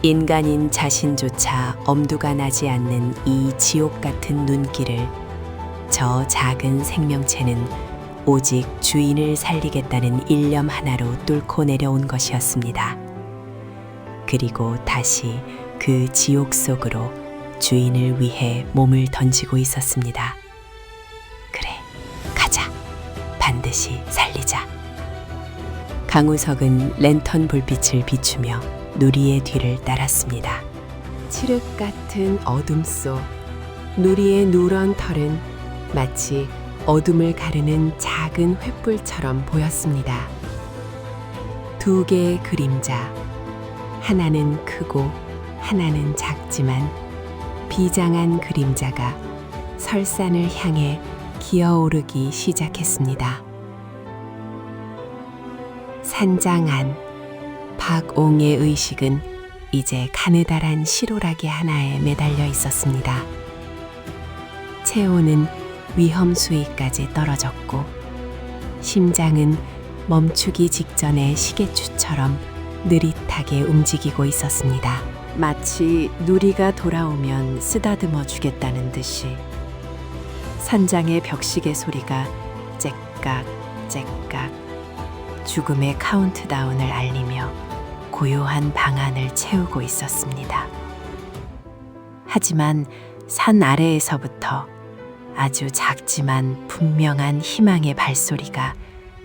인간인 자신조차 엄두가 나지 않는 이 지옥 같은 눈길을 저 작은 생명체는 오직 주인을 살리겠다는 일념 하나로 뚫고 내려온 것이었습니다. 그리고 다시 그 지옥 속으로 주인을 위해 몸을 던지고 있었습니다. 그래, 가자. 반드시 살리자. 강우석은 랜턴 불빛을 비추며 누리의 뒤를 따랐습니다. 칠흑 같은 어둠 속 누리의 누런 털은 마치 어둠을 가르는 작은 횃불처럼 보였습니다. 두 개의 그림자, 하나는 크고 하나는 작지만 비장한 그림자가 설산을 향해 기어오르기 시작했습니다. 산장 안 박옹의 의식은 이제 가느다란 시로라기 하나에 매달려 있었습니다. 체온은 위험 수위까지 떨어졌고 심장은 멈추기 직전의 시계추처럼 느릿하게 움직이고 있었습니다. 마치 누리가 돌아오면 쓰다듬어 주겠다는 듯이 산장의 벽시계 소리가 째깍째깍 죽음의 카운트다운을 알리며 고요한 방안을 채우고 있었습니다. 하지만 산 아래에서부터 아주 작지만 분명한 희망의 발소리가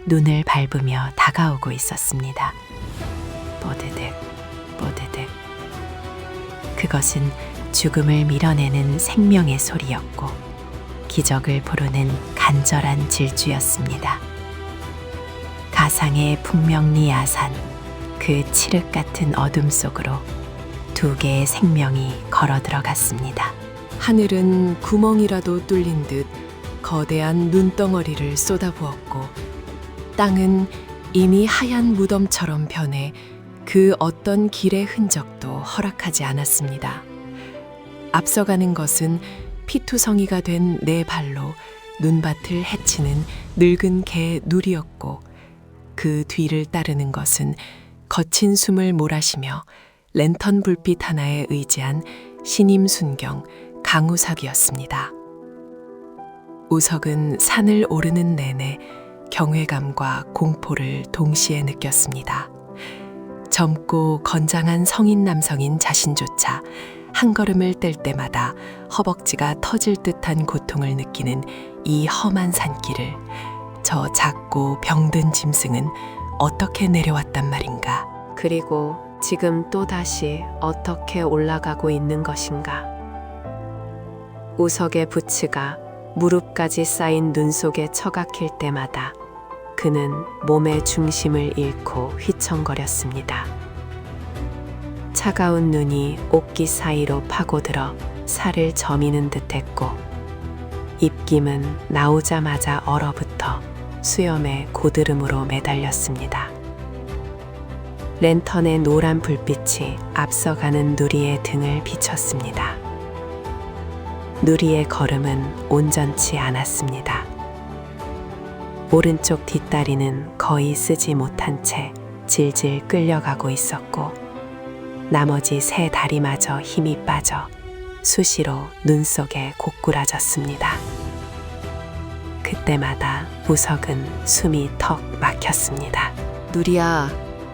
눈을 밟으며 다가오고 있었습니다. 뽀드득, 뽀드득. 그것은 죽음을 밀어내는 생명의 소리였고 기적을 부르는 간절한 질주였습니다. 가상의 풍명리 야산, 그 칠흑 같은 어둠 속으로 두 개의 생명이 걸어 들어갔습니다. 하늘은 구멍이라도 뚫린 듯 거대한 눈덩어리를 쏟아부었고 땅은 이미 하얀 무덤처럼 변해 그 어떤 길의 흔적도 허락하지 않았습니다. 앞서가는 것은 피투성이가 된 네 발로 눈밭을 헤치는 늙은 개 누리였고 그 뒤를 따르는 것은 거친 숨을 몰아쉬며 랜턴 불빛 하나에 의지한 신임 순경 강우석이었습니다. 우석은 산을 오르는 내내 경외감과 공포를 동시에 느꼈습니다. 젊고 건장한 성인 남성인 자신조차 한 걸음을 뗄 때마다 허벅지가 터질 듯한 고통을 느끼는 이 험한 산길을 저 작고 병든 짐승은 어떻게 내려왔단 말인가. 그리고 지금 또다시 어떻게 올라가고 있는 것인가. 우석의 부츠가 무릎까지 쌓인 눈 속에 처박힐 때마다 그는 몸의 중심을 잃고 휘청거렸습니다. 차가운 눈이 옷깃 사이로 파고들어 살을 저미는 듯했고 입김은 나오자마자 얼어붙어 수염에 고드름으로 매달렸습니다. 랜턴의 노란 불빛이 앞서가는 누리의 등을 비췄습니다. 누리의 걸음은 온전치 않았습니다. 오른쪽 뒷다리는 거의 쓰지 못한 채 질질 끌려가고 있었고 나머지 세 다리마저 힘이 빠져 수시로 눈 속에 고꾸라졌습니다. 그때마다 우석은 숨이 턱 막혔습니다. 누리야,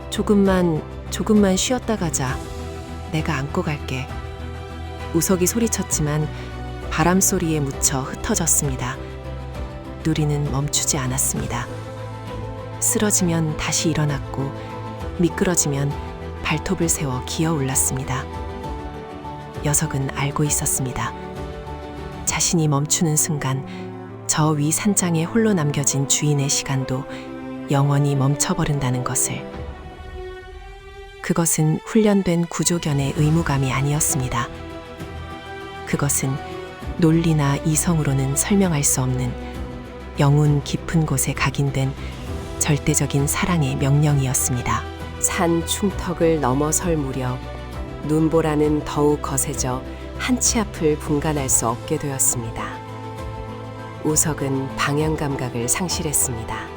조금만 쉬었다 가자. 내가 안고 갈게. 우석이 소리쳤지만 바람 소리에 묻혀 흩어졌습니다. 누리는 멈추지 않았습니다. 쓰러지면 다시 일어났고 미끄러지면 발톱을 세워 기어 올랐습니다. 녀석은 알고 있었습니다. 자신이 멈추는 순간 저 위 산장에 홀로 남겨진 주인의 시간도 영원히 멈춰버린다는 것을. 그것은 훈련된 구조견의 의무감이 아니었습니다. 그것은 논리나 이성으로는 설명할 수 없는 영혼 깊은 곳에 각인된 절대적인 사랑의 명령이었습니다. 산 충턱을 넘어설 무렵 눈보라는 더욱 거세져 한치 앞을 분간할 수 없게 되었습니다. 우석은 방향 감각을 상실했습니다.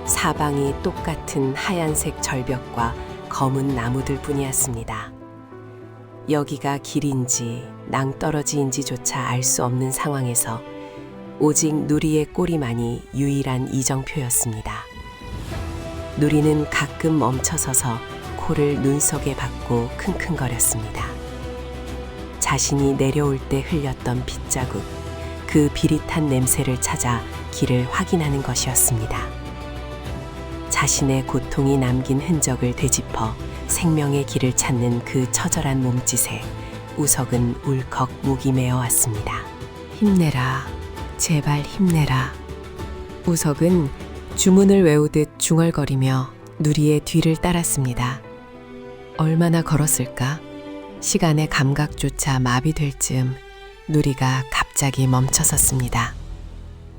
사방이 똑같은 하얀색 절벽과 검은 나무들 뿐이었습니다. 여기가 길인지 낭떠러지인지조차 알 수 없는 상황에서 오직 누리의 꼬리만이 유일한 이정표였습니다. 누리는 가끔 멈춰서서 코를 눈속에 박고 킁킁거렸습니다. 자신이 내려올 때 흘렸던 빗자국, 그 비릿한 냄새를 찾아 길을 확인하는 것이었습니다. 자신의 고통이 남긴 흔적을 되짚어 생명의 길을 찾는 그 처절한 몸짓에 우석은 울컥 목이 메어 왔습니다. 힘내라, 제발 힘내라. 우석은 주문을 외우듯 중얼거리며 누리의 뒤를 따랐습니다. 얼마나 걸었을까? 시간의 감각조차 마비될 즈음 누리가 갑자기 멈춰섰습니다.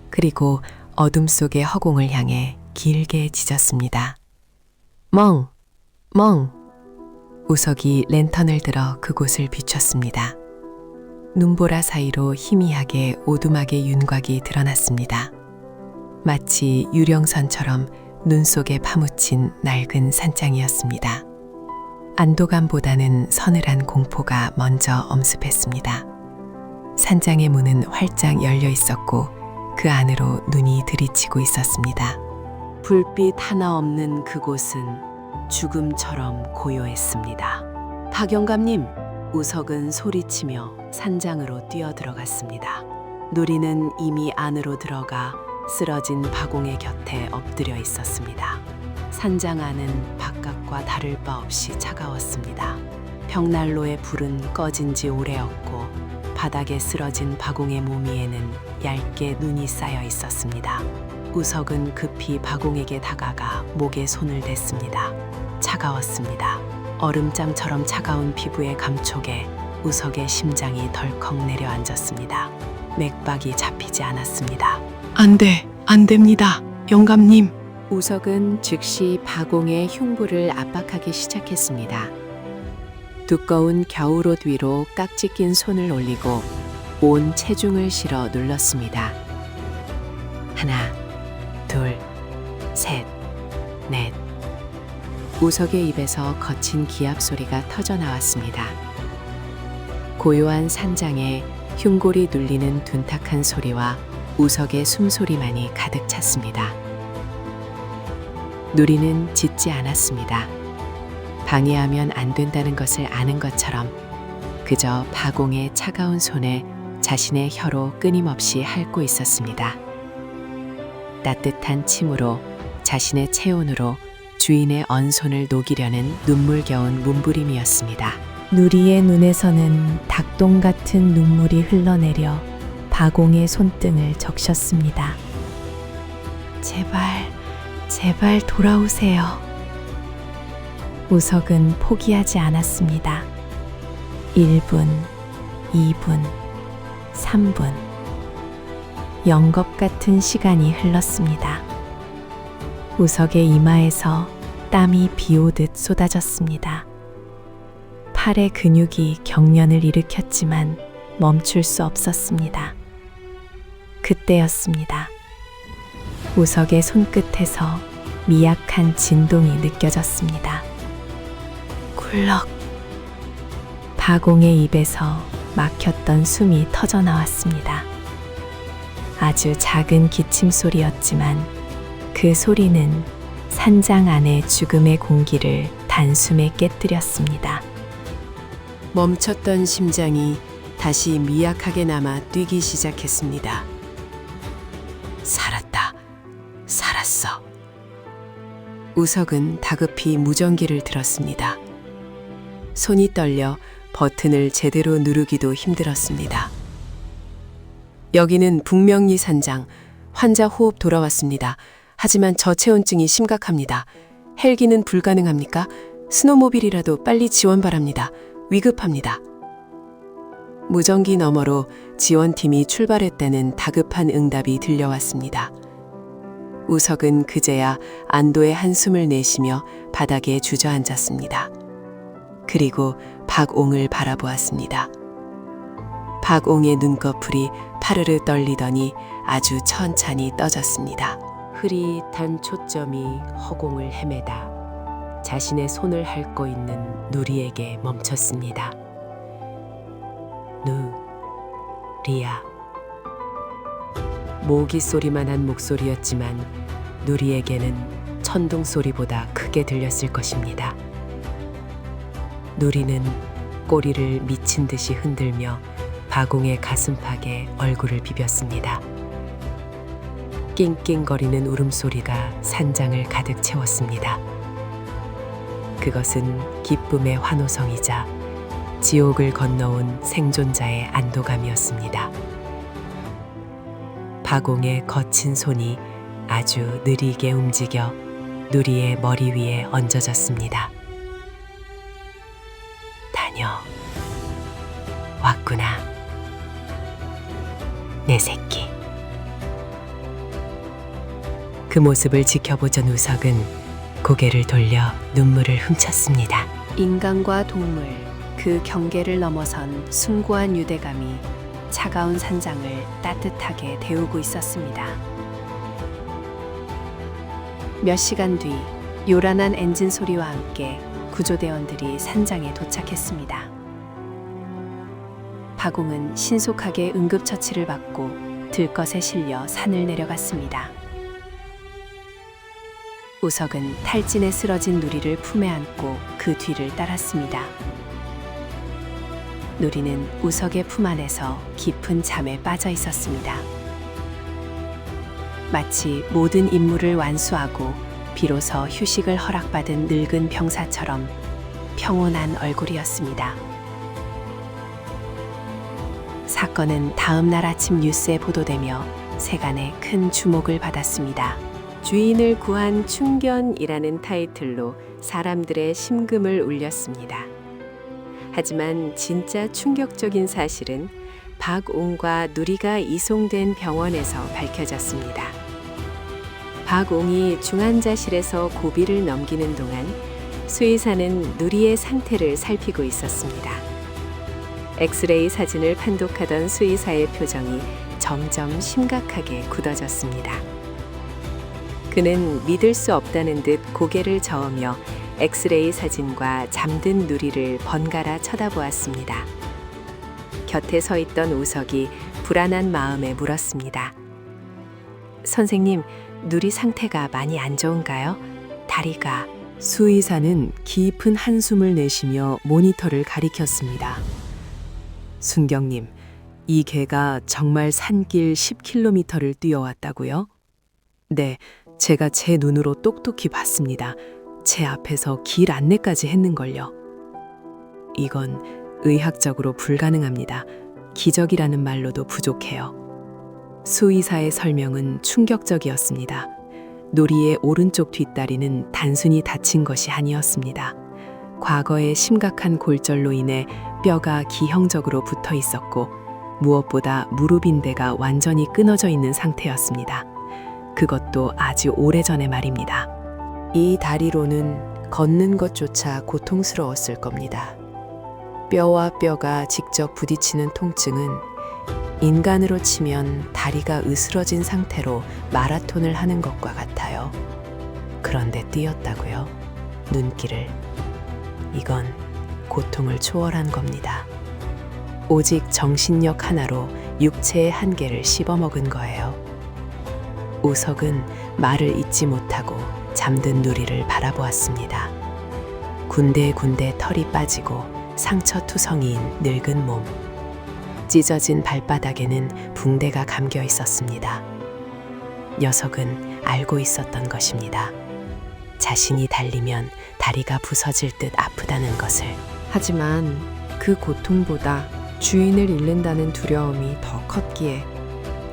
그리고 어둠 속의 허공을 향해 길게 짖었습니다. 멍! 멍! 우석이 랜턴을 들어 그곳을 비췄습니다. 눈보라 사이로 희미하게 오두막의 윤곽이 드러났습니다. 마치 유령선처럼 눈 속에 파묻힌 낡은 산장이었습니다. 안도감보다는 서늘한 공포가 먼저 엄습했습니다. 산장의 문은 활짝 열려 있었고 그 안으로 눈이 들이치고 있었습니다. 불빛 하나 없는 그곳은 죽음처럼 고요했습니다. 박영감님, 우석은 소리치며 산장으로 뛰어들어갔습니다. 누리는 이미 안으로 들어가 쓰러진 바공의 곁에 엎드려 있었습니다. 산장 안은 바깥과 다를 바 없이 차가웠습니다. 벽난로의 불은 꺼진 지 오래였고 바닥에 쓰러진 바공의 몸 위에는 얇게 눈이 쌓여 있었습니다. 우석은 급히 바공에게 다가가 목에 손을 댔습니다. 차가웠습니다. 얼음장처럼 차가운 피부의 감촉에 우석의 심장이 덜컥 내려앉았습니다. 맥박이 잡히지 않았습니다. 안 돼, 안 됩니다. 영감님. 우석은 즉시 바공의 흉부를 압박하기 시작했습니다. 두꺼운 겨울옷 위로 깍지 낀 손을 올리고 온 체중을 실어 눌렀습니다. 하나, 둘, 셋, 넷. 우석의 입에서 거친 기합 소리가 터져 나왔습니다. 고요한 산장에 흉골이 눌리는 둔탁한 소리와 우석의 숨소리만이 가득 찼습니다. 누리는 짖지 않았습니다. 방해하면 안 된다는 것을 아는 것처럼 그저 바공의 차가운 손에 자신의 혀로 끊임없이 핥고 있었습니다. 따뜻한 침으로 자신의 체온으로 주인의 언손을 녹이려는 눈물겨운 몸부림이었습니다. 누리의 눈에서는 닭똥 같은 눈물이 흘러내려 바공의 손등을 적셨습니다. 제발, 제발 돌아오세요. 우석은 포기하지 않았습니다. 1분, 2분, 3분. 영겁 같은 시간이 흘렀습니다. 우석의 이마에서 땀이 비 오듯 쏟아졌습니다. 팔의 근육이 경련을 일으켰지만 멈출 수 없었습니다. 그때였습니다. 우석의 손끝에서 미약한 진동이 느껴졌습니다. 굴럭. 바공의 입에서 막혔던 숨이 터져 나왔습니다. 아주 작은 기침 소리였지만 그 소리는 산장 안의 죽음의 공기를 단숨에 깨뜨렸습니다. 멈췄던 심장이 다시 미약하게 남아 뛰기 시작했습니다. 살았다. 살았어. 우석은 다급히 무전기를 들었습니다. 손이 떨려 버튼을 제대로 누르기도 힘들었습니다. 여기는 북명리 산장. 환자 호흡 돌아왔습니다. 하지만 저체온증이 심각합니다. 헬기는 불가능합니까? 스노모빌이라도 빨리 지원 바랍니다. 위급합니다. 무전기 너머로 지원팀이 출발했다는 다급한 응답이 들려왔습니다. 우석은 그제야 안도의 한숨을 내쉬며 바닥에 주저앉았습니다. 그리고 박옹을 바라보았습니다. 박옹의 눈꺼풀이 파르르 떨리더니 아주 천천히 떠졌습니다. 흐릿한 초점이 허공을 헤매다 자신의 손을 핥고 있는 누리에게 멈췄습니다. 누리야. 모기 소리만 한 목소리였지만 누리에게는 천둥 소리보다 크게 들렸을 것입니다. 누리는 꼬리를 미친 듯이 흔들며 박옹의 가슴팍에 얼굴을 비볐습니다. 낑낑거리는 울음소리가 산장을 가득 채웠습니다. 그것은 기쁨의 환호성이자 지옥을 건너온 생존자의 안도감이었습니다. 박옹의 거친 손이 아주 느리게 움직여 누리의 머리 위에 얹어졌습니다. 다녀왔구나, 내 새끼. 그 모습을 지켜보던 우석은 고개를 돌려 눈물을 훔쳤습니다. 인간과 동물, 그 경계를 넘어선 숭고한 유대감이 차가운 산장을 따뜻하게 데우고 있었습니다. 몇 시간 뒤 요란한 엔진 소리와 함께 구조대원들이 산장에 도착했습니다. 박옹은 신속하게 응급처치를 받고 들것에 실려 산을 내려갔습니다. 우석은 탈진에 쓰러진 누리를 품에 안고 그 뒤를 따랐습니다. 누리는 우석의 품 안에서 깊은 잠에 빠져 있었습니다. 마치 모든 임무를 완수하고 비로소 휴식을 허락받은 늙은 병사처럼 평온한 얼굴이었습니다. 사건은 다음 날 아침 뉴스에 보도되며 세간의 큰 주목을 받았습니다. 주인을 구한 충견이라는 타이틀로 사람들의 심금을 울렸습니다. 하지만 진짜 충격적인 사실은 박옹과 누리가 이송된 병원에서 밝혀졌습니다. 박옹이 중환자실에서 고비를 넘기는 동안 수의사는 누리의 상태를 살피고 있었습니다. 엑스레이 사진을 판독하던 수의사의 표정이 점점 심각하게 굳어졌습니다. 그는 믿을 수 없다는 듯 고개를 저으며 엑스레이 사진과 잠든 누리를 번갈아 쳐다보았습니다. 곁에 서 있던 우석이 불안한 마음에 물었습니다. 선생님, 누리 상태가 많이 안 좋은가요? 다리가... 수의사는 깊은 한숨을 내쉬며 모니터를 가리켰습니다. 순경님, 이 개가 정말 산길 10km를 뛰어왔다고요? 네, 제가 제 눈으로 똑똑히 봤습니다. 제 앞에서 길 안내까지 했는걸요. 이건 의학적으로 불가능합니다. 기적이라는 말로도 부족해요. 수의사의 설명은 충격적이었습니다. 누리의 오른쪽 뒷다리는 단순히 다친 것이 아니었습니다. 과거의 심각한 골절로 인해 뼈가 기형적으로 붙어 있었고 무엇보다 무릎 인대가 완전히 끊어져 있는 상태였습니다. 그것도 아주 오래전의 말입니다. 이 다리로는 걷는 것조차 고통스러웠을 겁니다. 뼈와 뼈가 직접 부딪히는 통증은 인간으로 치면 다리가 으스러진 상태로 마라톤을 하는 것과 같아요. 그런데 뛰었다고요? 눈길을. 이건 고통을 초월한 겁니다. 오직 정신력 하나로 육체의 한계를 씹어먹은 거예요. 우석은 말을 잇지 못하고 잠든 누리를 바라보았습니다. 군데군데 털이 빠지고 상처투성이인 늙은 몸. 찢어진 발바닥에는 붕대가 감겨 있었습니다. 녀석은 알고 있었던 것입니다. 자신이 달리면 다리가 부서질 듯 아프다는 것을. 하지만 그 고통보다 주인을 잃는다는 두려움이 더 컸기에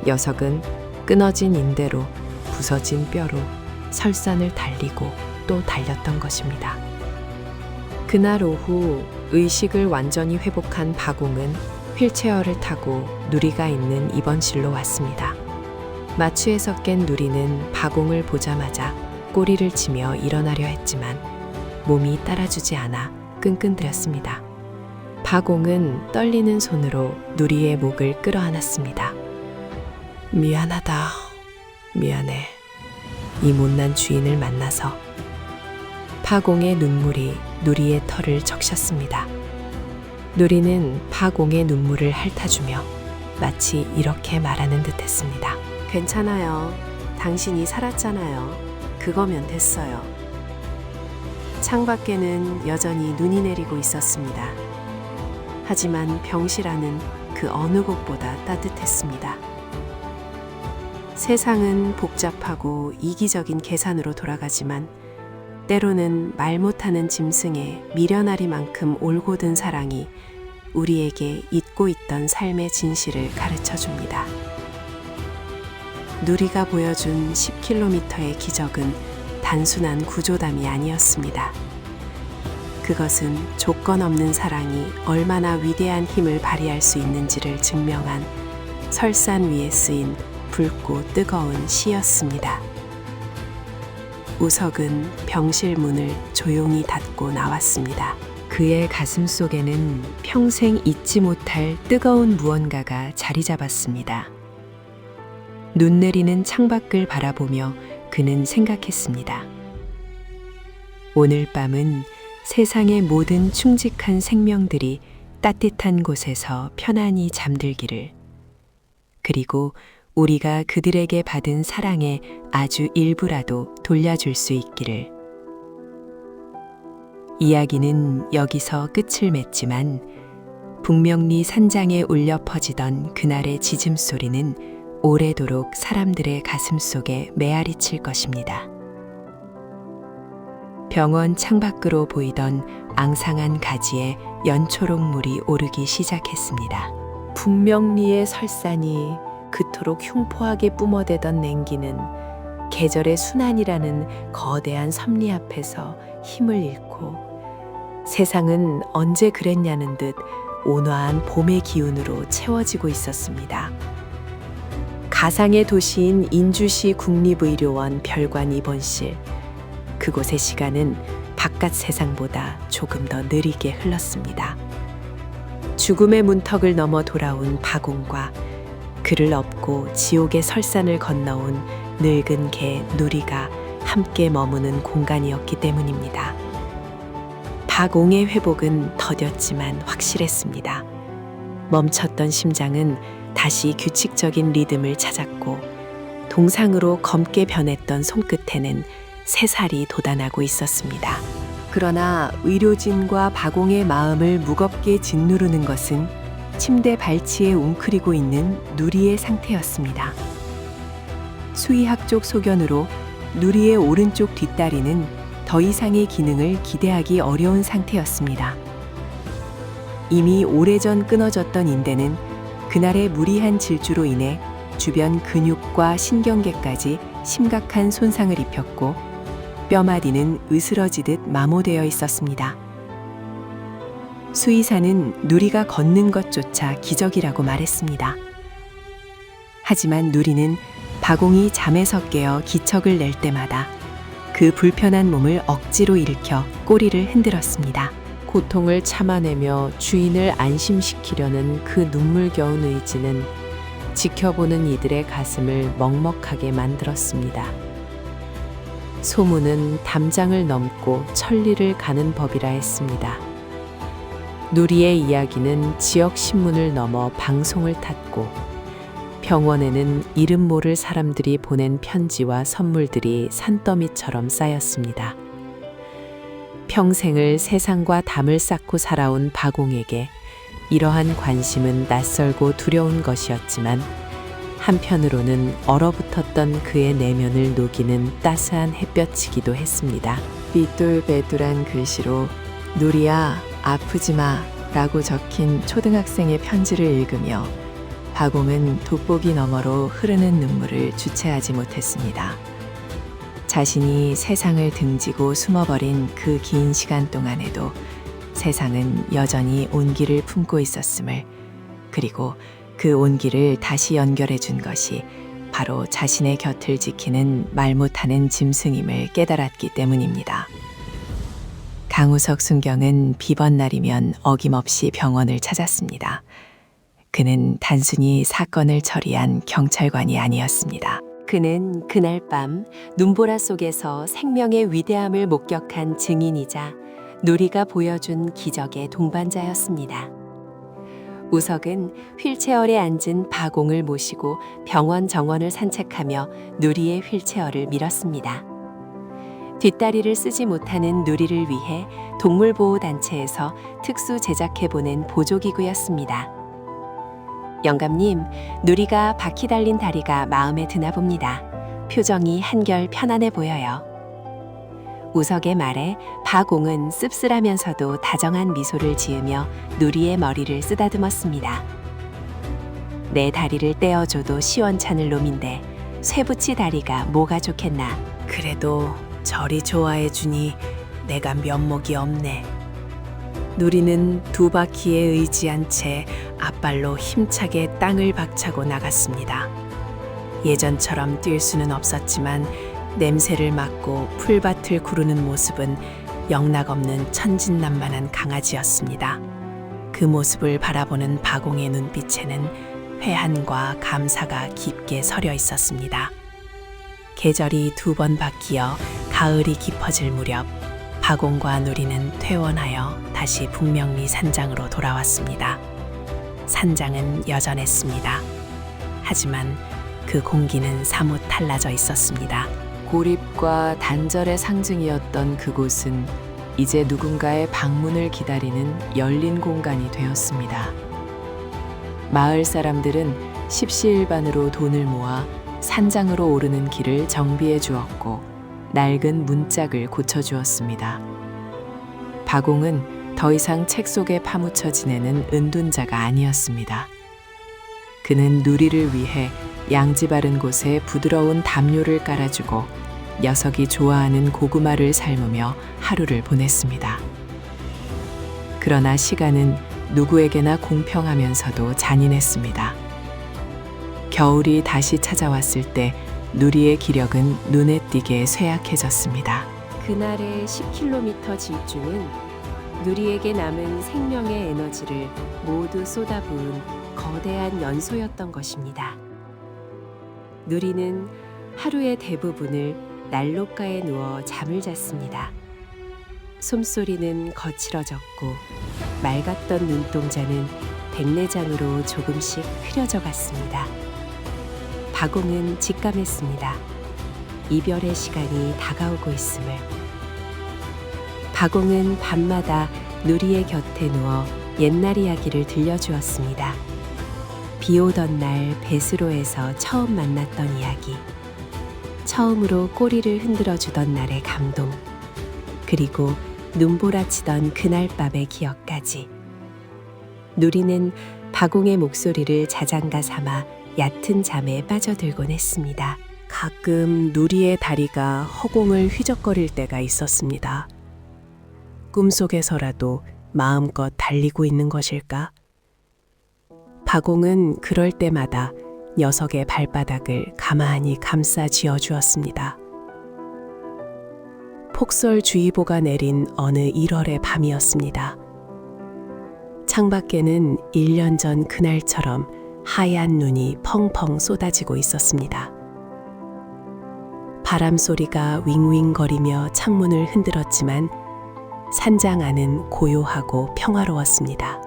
녀석은 끊어진 인대로 부서진 뼈로 설산을 달리고 또 달렸던 것입니다. 그날 오후 의식을 완전히 회복한 박옹은 휠체어를 타고 누리가 있는 입원실로 왔습니다. 마취에서 깬 누리는 박옹을 보자마자 꼬리를 치며 일어나려 했지만 몸이 따라주지 않아 끙끙대었습니다. 박옹은 떨리는 손으로 누리의 목을 끌어안았습니다. 미안하다. 미안해. 이 못난 주인을 만나서. 박옹의 눈물이 누리의 털을 적셨습니다. 누리는 박옹의 눈물을 핥아주며 마치 이렇게 말하는 듯 했습니다. 괜찮아요. 당신이 살았잖아요. 그거면 됐어요. 창밖에는 여전히 눈이 내리고 있었습니다. 하지만 병실안은 그 어느 곳보다 따뜻했습니다. 세상은 복잡하고 이기적인 계산으로 돌아가지만 때로는 말 못하는 짐승의 미련아리만큼 올곧은 사랑이 우리에게 잊고 있던 삶의 진실을 가르쳐 줍니다. 누리가 보여준 10km의 기적은 단순한 구조담이 아니었습니다. 그것은 조건 없는 사랑이 얼마나 위대한 힘을 발휘할 수 있는지를 증명한 설산 위에 쓰인 붉고 뜨거운 시였습니다. 우석은 병실 문을 조용히 닫고 나왔습니다. 그의 가슴 속에는 평생 잊지 못할 뜨거운 무언가가 자리 잡았습니다. 눈 내리는 창밖을 바라보며 그는 생각했습니다. 오늘 밤은 세상의 모든 충직한 생명들이 따뜻한 곳에서 편안히 잠들기를, 그리고 우리가 그들에게 받은 사랑의 아주 일부라도 돌려줄 수 있기를. 이야기는 여기서 끝을 맺지만 북명리 산장에 울려 퍼지던 그날의 지짐소리는 오래도록 사람들의 가슴 속에 메아리칠 것입니다. 병원 창밖으로 보이던 앙상한 가지에 연초록물이 오르기 시작했습니다. 북명리의 설산이 그토록 흉포하게 뿜어대던 냉기는 계절의 순환이라는 거대한 섭리 앞에서 힘을 잃고 세상은 언제 그랬냐는 듯 온화한 봄의 기운으로 채워지고 있었습니다. 가상의 도시인 인주시 국립의료원 별관 입원실, 그곳의 시간은 바깥 세상보다 조금 더 느리게 흘렀습니다. 죽음의 문턱을 넘어 돌아온 박옹과 그를 업고 지옥의 설산을 건너온 늙은 개 누리가 함께 머무는 공간이었기 때문입니다. 박옹의 회복은 더뎠지만 확실했습니다. 멈췄던 심장은 다시 규칙적인 리듬을 찾았고 동상으로 검게 변했던 손끝에는 새살이 돋아나고 있었습니다. 그러나 의료진과 박옹의 마음을 무겁게 짓누르는 것은 침대 발치에 웅크리고 있는 누리의 상태였습니다. 수의학 쪽 소견으로 누리의 오른쪽 뒷다리는 더 이상의 기능을 기대하기 어려운 상태였습니다. 이미 오래전 끊어졌던 인대는 그날의 무리한 질주로 인해 주변 근육과 신경계까지 심각한 손상을 입혔고 뼈마디는 으스러지듯 마모되어 있었습니다. 수의사는 누리가 걷는 것조차 기적이라고 말했습니다. 하지만 누리는 박옹이 잠에서 깨어 기척을 낼 때마다 그 불편한 몸을 억지로 일으켜 꼬리를 흔들었습니다. 고통을 참아내며 주인을 안심시키려는 그 눈물겨운 의지는 지켜보는 이들의 가슴을 먹먹하게 만들었습니다. 소문은 담장을 넘고 천리를 가는 법이라 했습니다. 누리의 이야기는 지역 신문을 넘어 방송을 탔고 병원에는 이름 모를 사람들이 보낸 편지와 선물들이 산더미처럼 쌓였습니다. 평생을 세상과 담을 쌓고 살아온 박옹에게 이러한 관심은 낯설고 두려운 것이었지만 한편으로는 얼어붙었던 그의 내면을 녹이는 따스한 햇볕이기도 했습니다. 삐뚤빼뚤한 글씨로 누리야 아프지 마 라고 적힌 초등학생의 편지를 읽으며 박옹은 돋보기 너머로 흐르는 눈물을 주체하지 못했습니다. 자신이 세상을 등지고 숨어버린 그 긴 시간 동안에도 세상은 여전히 온기를 품고 있었음을, 그리고 그 온기를 다시 연결해 준 것이 바로 자신의 곁을 지키는 말 못하는 짐승임을 깨달았기 때문입니다. 강우석 순경은 비번 날이면 어김없이 병원을 찾았습니다. 그는 단순히 사건을 처리한 경찰관이 아니었습니다. 그는 그날 밤 눈보라 속에서 생명의 위대함을 목격한 증인이자 누리가 보여준 기적의 동반자였습니다. 우석은 휠체어에 앉은 박옹을 모시고 병원 정원을 산책하며 누리의 휠체어를 밀었습니다. 뒷다리를 쓰지 못하는 누리를 위해 동물보호단체에서 특수 제작해 보낸 보조기구였습니다. 영감님, 누리가 바퀴 달린 다리가 마음에 드나 봅니다. 표정이 한결 편안해 보여요. 우석의 말에 박옹은 씁쓸하면서도 다정한 미소를 지으며 누리의 머리를 쓰다듬었습니다. 내 다리를 떼어줘도 시원찮을 놈인데 쇠붙이 다리가 뭐가 좋겠나. 그래도 저리 좋아해주니 내가 면목이 없네. 누리는 두 바퀴에 의지한 채 앞발로 힘차게 땅을 박차고 나갔습니다. 예전처럼 뛸 수는 없었지만 냄새를 맡고 풀밭을 구르는 모습은 영락없는 천진난만한 강아지였습니다. 그 모습을 바라보는 박옹의 눈빛에는 회한과 감사가 깊게 서려 있었습니다. 계절이 두 번 바뀌어 가을이 깊어질 무렵 박옹과 누리는 퇴원하여 다시 북명리 산장으로 돌아왔습니다. 산장은 여전했습니다. 하지만 그 공기는 사뭇 달라져 있었습니다. 고립과 단절의 상징이었던 그곳은 이제 누군가의 방문을 기다리는 열린 공간이 되었습니다. 마을 사람들은 십시일반으로 돈을 모아 산장으로 오르는 길을 정비해 주었고 낡은 문짝을 고쳐주었습니다. 박옹은 더 이상 책 속에 파묻혀 지내는 은둔자가 아니었습니다. 그는 누리를 위해 양지 바른 곳에 부드러운 담요를 깔아주고 녀석이 좋아하는 고구마를 삶으며 하루를 보냈습니다. 그러나 시간은 누구에게나 공평하면서도 잔인했습니다. 겨울이 다시 찾아왔을 때 누리의 기력은 눈에 띄게 쇠약해졌습니다. 그날의 10km 질주는 누리에게 남은 생명의 에너지를 모두 쏟아부은 거대한 연소였던 것입니다. 누리는 하루의 대부분을 난로가에 누워 잠을 잤습니다. 숨소리는 거칠어졌고 맑았던 눈동자는 백내장으로 조금씩 흐려져 갔습니다. 박옹은 직감했습니다. 이별의 시간이 다가오고 있음을. 박옹은 밤마다 누리의 곁에 누워 옛날 이야기를 들려주었습니다. 비 오던 날 배수로에서 처음 만났던 이야기, 처음으로 꼬리를 흔들어 주던 날의 감동, 그리고 눈보라치던 그날 밤의 기억까지. 누리는 박옹의 목소리를 자장가 삼아 얕은 잠에 빠져들곤 했습니다. 가끔 누리의 다리가 허공을 휘적거릴 때가 있었습니다. 꿈속에서라도 마음껏 달리고 있는 것일까? 박옹은 그럴 때마다 녀석의 발바닥을 가만히 감싸 쥐어주었습니다. 폭설주의보가 내린 어느 1월의 밤이었습니다. 창밖에는 1년 전 그날처럼 하얀 눈이 펑펑 쏟아지고 있었습니다. 바람 소리가 윙윙거리며 창문을 흔들었지만 산장 안은 고요하고 평화로웠습니다.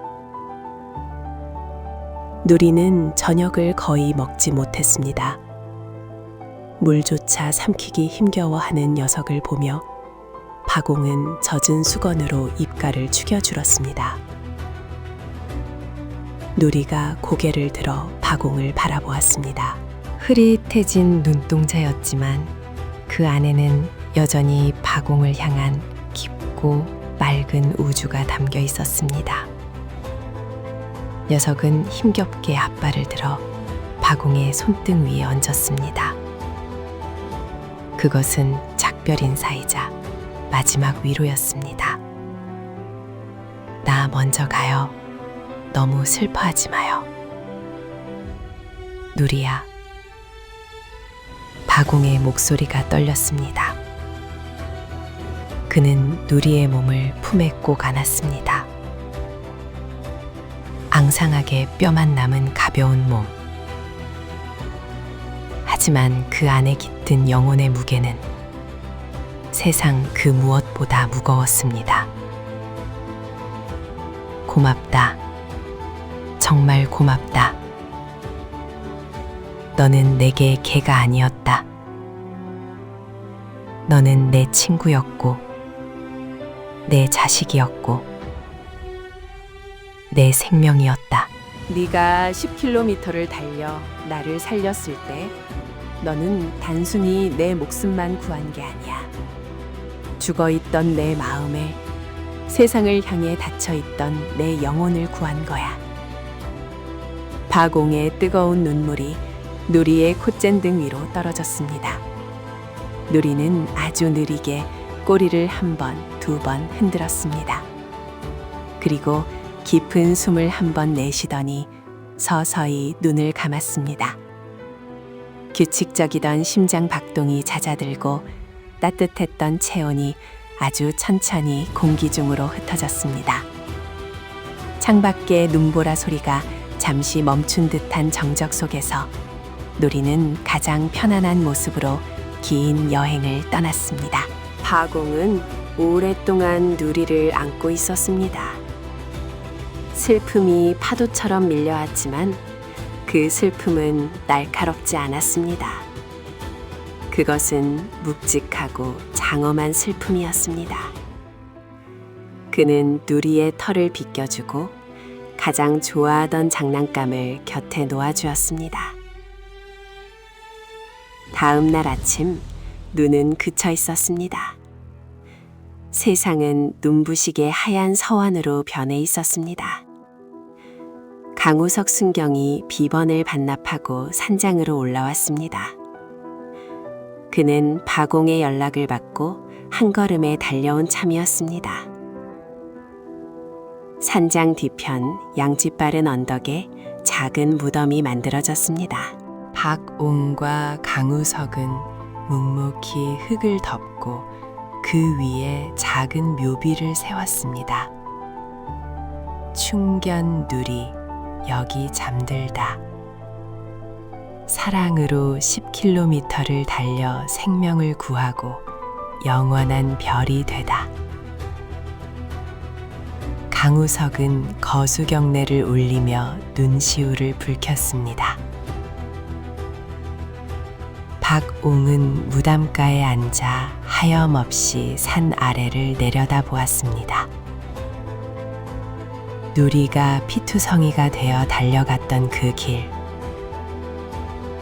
누리는 저녁을 거의 먹지 못했습니다. 물조차 삼키기 힘겨워하는 녀석을 보며 박옹은 젖은 수건으로 입가를 축여줄었습니다. 누리가 고개를 들어 박옹을 바라보았습니다. 흐릿해진 눈동자였지만 그 안에는 여전히 바공을 향한 깊고 맑은 우주가 담겨 있었습니다. 녀석은 힘겹게 앞발을 들어 바공의 손등 위에 얹었습니다. 그것은 작별 인사이자 마지막 위로였습니다. 나 먼저 가요. 너무 슬퍼하지 마요. 누리야. 바공의 목소리가 떨렸습니다. 그는 누리의 몸을 품에 꼭 안았습니다. 앙상하게 뼈만 남은 가벼운 몸. 하지만 그 안에 깃든 영혼의 무게는 세상 그 무엇보다 무거웠습니다. 고맙다. 정말 고맙다. 너는 내게 개가 아니었다. 너는 내 친구였고, 내 자식이었고, 내 생명이었다. 네가 10km를 달려 나를 살렸을 때 너는 단순히 내 목숨만 구한 게 아니야. 죽어있던 내 마음에 세상을 향해 닫혀있던 내 영혼을 구한 거야. 바공의 뜨거운 눈물이 누리의 콧잔등 위로 떨어졌습니다. 누리는 아주 느리게 꼬리를 한 번, 두 번 흔들었습니다. 그리고 깊은 숨을 한 번 내쉬더니 서서히 눈을 감았습니다. 규칙적이던 심장 박동이 잦아들고 따뜻했던 체온이 아주 천천히 공기 중으로 흩어졌습니다. 창밖의 눈보라 소리가 잠시 멈춘 듯한 정적 속에서 누리는 가장 편안한 모습으로 긴 여행을 떠났습니다. 바공은 오랫동안 누리를 안고 있었습니다. 슬픔이 파도처럼 밀려왔지만 그 슬픔은 날카롭지 않았습니다. 그것은 묵직하고 장엄한 슬픔이었습니다. 그는 누리의 털을 빗겨주고 가장 좋아하던 장난감을 곁에 놓아주었습니다. 다음 날 아침, 눈은 그쳐 있었습니다. 세상은 눈부시게 하얀 서원으로 변해 있었습니다. 강우석 순경이 비번을 반납하고 산장으로 올라왔습니다. 그는 바공의 연락을 받고 한 걸음에 달려온 참이었습니다. 산장 뒤편 양지바른 언덕에 작은 무덤이 만들어졌습니다. 박옹과 강우석은 묵묵히 흙을 덮고 그 위에 작은 묘비를 세웠습니다. 충견 누리 여기 잠들다. 사랑으로 10km를 달려 생명을 구하고 영원한 별이 되다. 강우석은 거수경례를 울리며 눈시울을 붉혔습니다. 박옹은 무담가에 앉아 하염없이 산 아래를 내려다 보았습니다. 누리가 피투성이가 되어 달려갔던 그 길.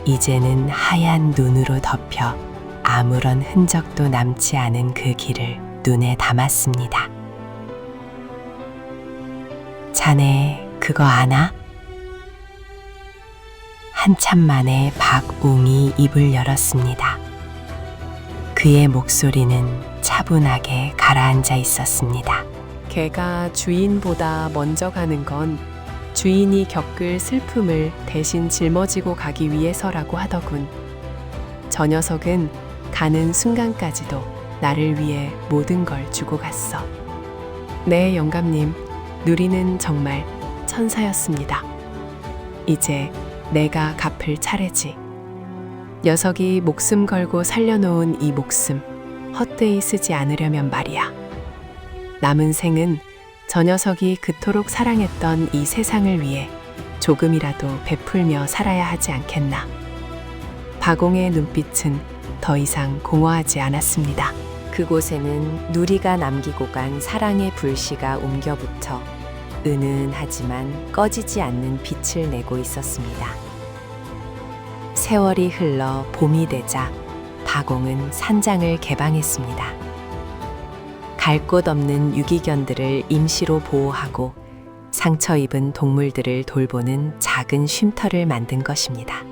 이제는 하얀 눈으로 덮여 아무런 흔적도 남지 않은 그 길을 눈에 담았습니다. 자네 그거 아나? 한참 만에 박옹이 입을 열었습니다. 그의 목소리는 차분하게 가라앉아 있었습니다. 개가 주인보다 먼저 가는 건 주인이 겪을 슬픔을 대신 짊어지고 가기 위해서라고 하더군. 저 녀석은 가는 순간까지도 나를 위해 모든 걸 주고 갔어. 네, 영감님, 누리는 정말 천사였습니다. 이제 내가 갚을 차례지. 녀석이 목숨 걸고 살려놓은 이 목숨 헛되이 쓰지 않으려면 말이야. 남은 생은 저 녀석이 그토록 사랑했던 이 세상을 위해 조금이라도 베풀며 살아야 하지 않겠나. 바공의 눈빛은 더 이상 공허하지 않았습니다. 그곳에는 누리가 남기고 간 사랑의 불씨가 옮겨붙어 은은하지만 꺼지지 않는 빛을 내고 있었습니다. 세월이 흘러 봄이 되자 박옹은 산장을 개방했습니다. 갈 곳 없는 유기견들을 임시로 보호하고 상처 입은 동물들을 돌보는 작은 쉼터를 만든 것입니다.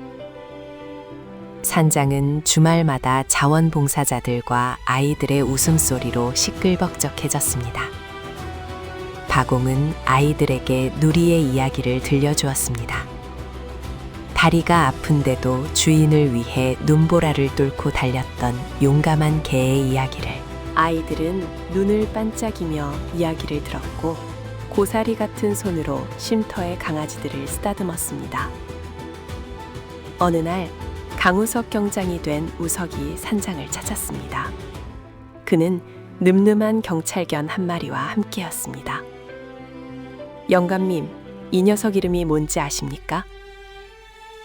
산장은 주말마다 자원봉사자들과 아이들의 웃음소리로 시끌벅적해졌습니다. 박옹은 아이들에게 누리의 이야기를 들려주었습니다. 다리가 아픈데도 주인을 위해 눈보라를 뚫고 달렸던 용감한 개의 이야기를 아이들은 눈을 반짝이며 이야기를 들었고 고사리 같은 손으로 쉼터의 강아지들을 쓰다듬었습니다. 어느 날 강우석 경장이 된 우석이 산장을 찾았습니다. 그는 늠름한 경찰견 한 마리와 함께였습니다. 영감님, 이 녀석 이름이 뭔지 아십니까?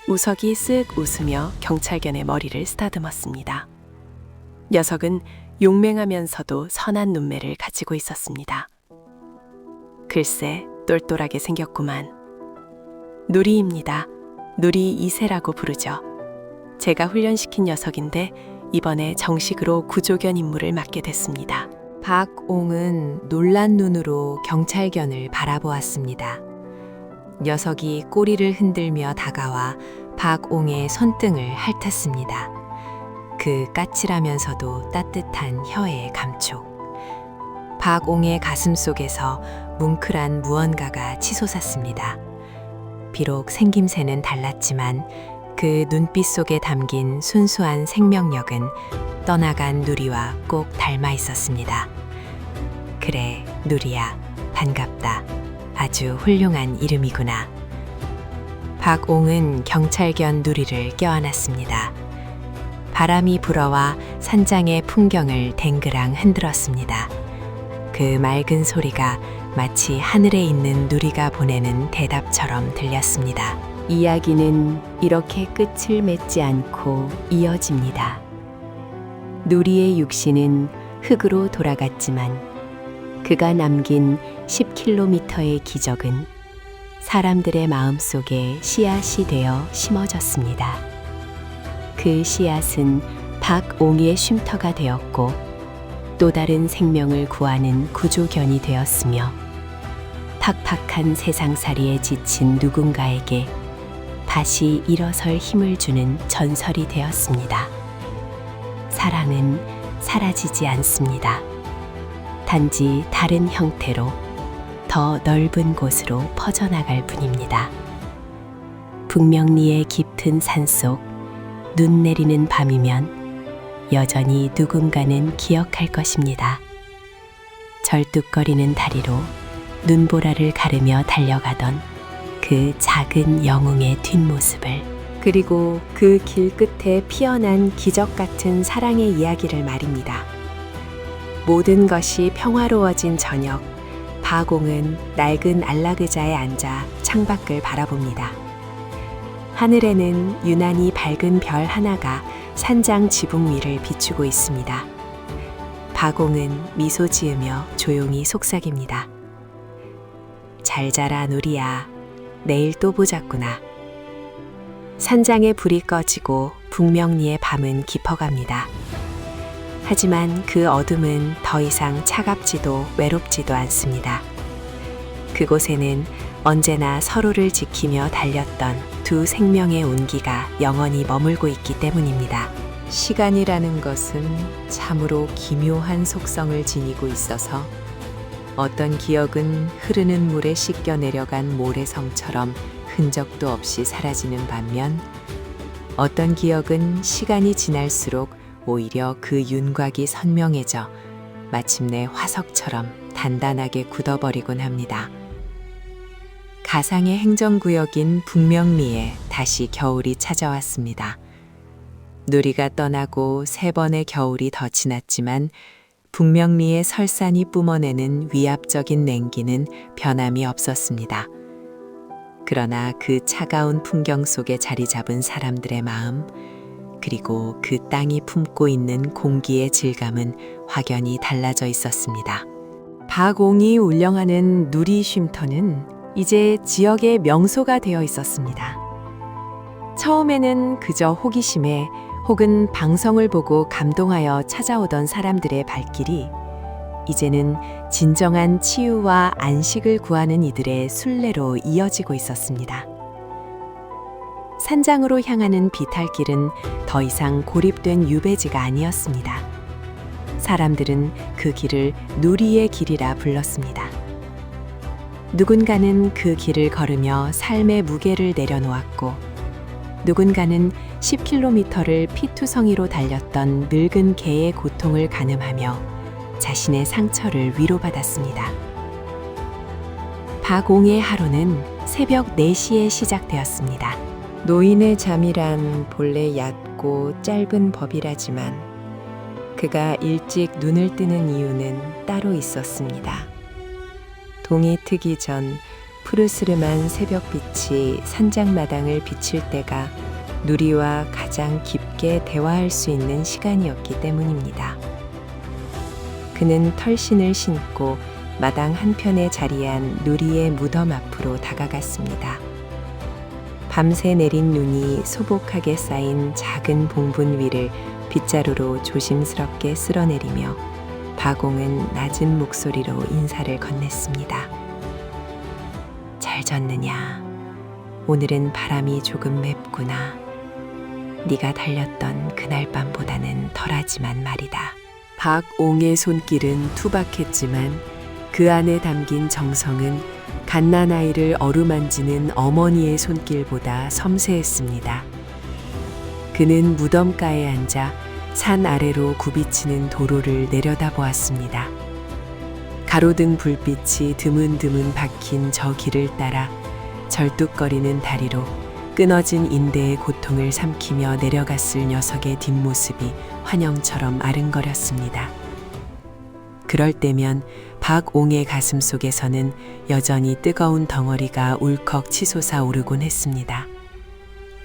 우석이 쓱 웃으며 경찰견의 머리를 쓰다듬었습니다. 녀석은 용맹하면서도 선한 눈매를 가지고 있었습니다. 글쎄, 똘똘하게 생겼구만. 누리입니다. 누리 2세라고 부르죠. 제가 훈련시킨 녀석인데 이번에 정식으로 구조견 임무를 맡게 됐습니다. 박옹은 놀란 눈으로 경찰견을 바라보았습니다. 녀석이 꼬리를 흔들며 다가와 박옹의 손등을 핥았습니다. 그 까칠하면서도 따뜻한 혀의 감촉. 박옹의 가슴 속에서 뭉클한 무언가가 치솟았습니다. 비록 생김새는 달랐지만 그 눈빛 속에 담긴 순수한 생명력은 떠나간 누리와 꼭 닮아 있었습니다. 그래, 누리야, 반갑다. 아주 훌륭한 이름이구나. 박옹은 경찰견 누리를 껴안았습니다. 바람이 불어와 산장의 풍경을 댕그랑 흔들었습니다. 그 맑은 소리가 마치 하늘에 있는 누리가 보내는 대답처럼 들렸습니다. 이야기는 이렇게 끝을 맺지 않고 이어집니다. 누리의 육신은 흙으로 돌아갔지만 그가 남긴 10km의 기적은 사람들의 마음속에 씨앗이 되어 심어졌습니다. 그 씨앗은 박옹이의 쉼터가 되었고 또 다른 생명을 구하는 구조견이 되었으며 팍팍한 세상살이에 지친 누군가에게 다시 일어설 힘을 주는 전설이 되었습니다. 사랑은 사라지지 않습니다. 단지 다른 형태로 더 넓은 곳으로 퍼져나갈 뿐입니다. 북명리의 깊은 산속 눈 내리는 밤이면 여전히 누군가는 기억할 것입니다. 절뚝거리는 다리로 눈보라를 가르며 달려가던 그 작은 영웅의 뒷모습을, 그리고 그 길 끝에 피어난 기적 같은 사랑의 이야기를 말입니다. 모든 것이 평화로워진 저녁, 박옹은 낡은 안락의자에 앉아 창밖을 바라봅니다. 하늘에는 유난히 밝은 별 하나가 산장 지붕 위를 비추고 있습니다. 박옹은 미소 지으며 조용히 속삭입니다. 잘 자라 누리야. 내일 또 보자꾸나. 산장의 불이 꺼지고 북명리의 밤은 깊어갑니다. 하지만 그 어둠은 더 이상 차갑지도 외롭지도 않습니다. 그곳에는 언제나 서로를 지키며 달렸던 두 생명의 온기가 영원히 머물고 있기 때문입니다. 시간이라는 것은 참으로 기묘한 속성을 지니고 있어서 어떤 기억은 흐르는 물에 씻겨 내려간 모래성처럼 흔적도 없이 사라지는 반면 어떤 기억은 시간이 지날수록 오히려 그 윤곽이 선명해져 마침내 화석처럼 단단하게 굳어버리곤 합니다. 가상의 행정구역인 북명리에 다시 겨울이 찾아왔습니다. 누리가 떠나고 3번의 겨울이 더 지났지만 북명리의 설산이 뿜어내는 위압적인 냉기는 변함이 없었습니다. 그러나 그 차가운 풍경 속에 자리 잡은 사람들의 마음, 그리고 그 땅이 품고 있는 공기의 질감은 확연히 달라져 있었습니다. 박옹이 운영하는 누리 쉼터는 이제 지역의 명소가 되어 있었습니다. 처음에는 그저 호기심에 혹은 방송을 보고 감동하여 찾아오던 사람들의 발길이 이제는 진정한 치유와 안식을 구하는 이들의 순례로 이어지고 있었습니다. 산장으로 향하는 비탈길은 더 이상 고립된 유배지가 아니었습니다. 사람들은 그 길을 누리의 길이라 불렀습니다. 누군가는 그 길을 걸으며 삶의 무게를 내려놓았고, 누군가는 10km를 피투성이로 달렸던 늙은 개의 고통을 가늠하며 자신의 상처를 위로받았습니다. 박옹의 하루는 새벽 4시에 시작되었습니다. 노인의 잠이란 본래 얕고 짧은 법이라지만 그가 일찍 눈을 뜨는 이유는 따로 있었습니다. 동이 트기 전 푸르스름한 새벽빛이 산장마당을 비칠 때가 누리와 가장 깊게 대화할 수 있는 시간이었기 때문입니다. 그는 털신을 신고 마당 한편에 자리한 누리의 무덤 앞으로 다가갔습니다. 밤새 내린 눈이 소복하게 쌓인 작은 봉분 위를 빗자루로 조심스럽게 쓸어내리며 박옹은 낮은 목소리로 인사를 건넸습니다. 잘 졌느냐? 오늘은 바람이 조금 맵구나. 네가 달렸던 그날 밤보다는 덜하지만 말이다. 박옹의 손길은 투박했지만 그 안에 담긴 정성은 갓난아이를 어루만지는 어머니의 손길보다 섬세했습니다. 그는 무덤가에 앉아 산 아래로 굽이치는 도로를 내려다보았습니다. 가로등 불빛이 드문드문 박힌 저 길을 따라 절뚝거리는 다리로 끊어진 인대의 고통을 삼키며 내려갔을 녀석의 뒷모습이 환영처럼 아른거렸습니다. 그럴 때면 박옹의 가슴 속에서는 여전히 뜨거운 덩어리가 울컥 치솟아 오르곤 했습니다.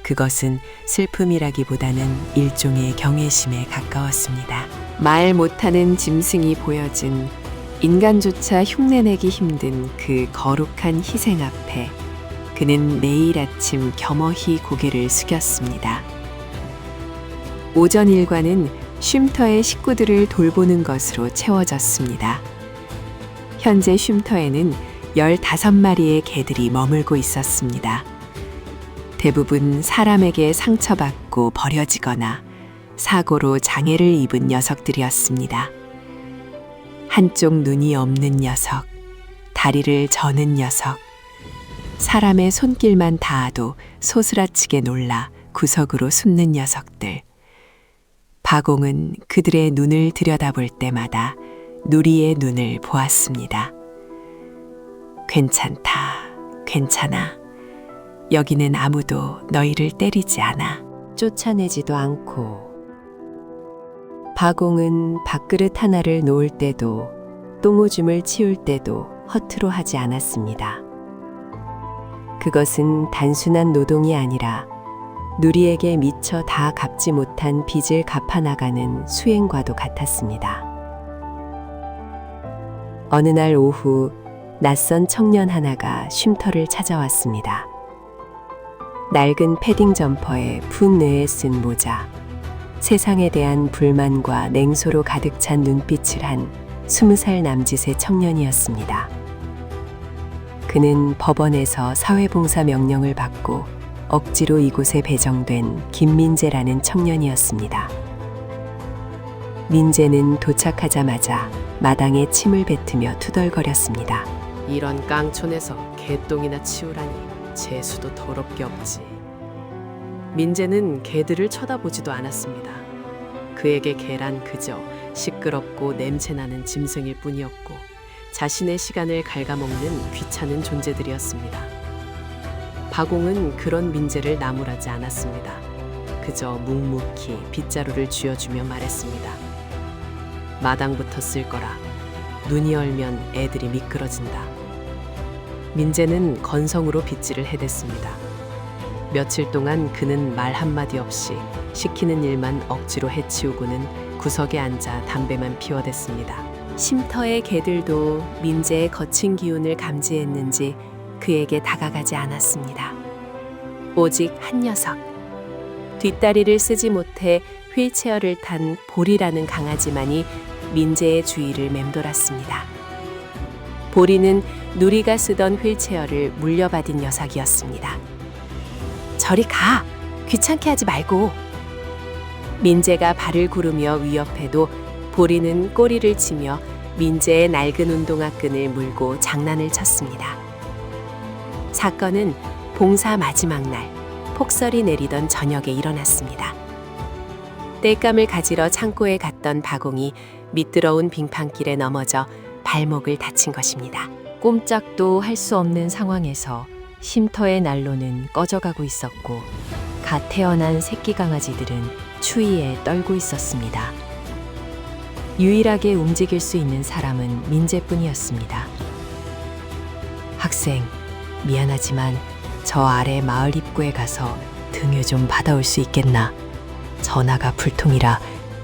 그것은 슬픔이라기보다는 일종의 경외심에 가까웠습니다. 말 못하는 짐승이 보여준 인간조차 흉내내기 힘든 그 거룩한 희생 앞에 그는 매일 아침 겸허히 고개를 숙였습니다. 오전 일과는 쉼터의 식구들을 돌보는 것으로 채워졌습니다. 현재 쉼터에는 15마리의 개들이 머물고 있었습니다. 대부분 사람에게 상처받고 버려지거나 사고로 장애를 입은 녀석들이었습니다. 한쪽 눈이 없는 녀석, 다리를 저는 녀석, 사람의 손길만 닿아도 소스라치게 놀라 구석으로 숨는 녀석들. 박옹은 그들의 눈을 들여다볼 때마다 누리의 눈을 보았습니다. 괜찮다, 괜찮아. 여기는 아무도 너희를 때리지 않아. 쫓아내지도 않고. 박옹은 밥그릇 하나를 놓을 때도 똥오줌을 치울 때도 허투루 하지 않았습니다. 그것은 단순한 노동이 아니라 누리에게 미처 다 갚지 못한 빚을 갚아나가는 수행과도 같았습니다. 어느 날 오후 낯선 청년 하나가 쉼터를 찾아왔습니다. 낡은 패딩 점퍼에 풋뇌에 쓴 모자, 세상에 대한 불만과 냉소로 가득 찬 눈빛을 한 20살 남짓의 청년이었습니다. 그는 법원에서 사회봉사 명령을 받고 억지로 이곳에 배정된 김민재라는 청년이었습니다. 민재는 도착하자마자 마당에 침을 뱉으며 투덜거렸습니다. 이런 깡촌에서 개똥이나 치우라니 재수도 더럽게 없지. 민재는 개들을 쳐다보지도 않았습니다. 그에게 개란 그저 시끄럽고 냄새나는 짐승일 뿐이었고 자신의 시간을 갉아먹는 귀찮은 존재들이었습니다. 박옹은 그런 민재를 나무라지 않았습니다. 그저 묵묵히 빗자루를 쥐어주며 말했습니다. 마당부터 쓸 거라. 눈이 얼면 애들이 미끄러진다. 민재는 건성으로 빗질을 해댔습니다. 며칠 동안 그는 말 한마디 없이 시키는 일만 억지로 해치우고는 구석에 앉아 담배만 피워댔습니다. 쉼터의 개들도 민재의 거친 기운을 감지했는지 그에게 다가가지 않았습니다. 오직 한 녀석, 뒷다리를 쓰지 못해 휠체어를 탄 보리라는 강아지만이 민재의 주위를 맴돌았습니다. 보리는 누리가 쓰던 휠체어를 물려받은 녀석이었습니다. 저리 가! 귀찮게 하지 말고! 민재가 발을 구르며 위협해도 보리는 꼬리를 치며 민재의 낡은 운동화 끈을 물고 장난을 쳤습니다. 사건은 봉사 마지막 날 폭설이 내리던 저녁에 일어났습니다. 땔감을 가지러 창고에 갔던 박옹이 미끄러운 빙판길에 넘어져 발목을 다친 것입니다. 꼼짝도 할 수 없는 상황에서 쉼터의 난로는 꺼져가고 있었고 갓 태어난 새끼 강아지들은 추위에 떨고 있었습니다. 유일하게 움직일 수 있는 사람은 민재뿐이었습니다. 학생, 미안하지만 저 아래 마을 입구에 가서 등유 좀 받아올 수 있겠나? 전화가 불통이라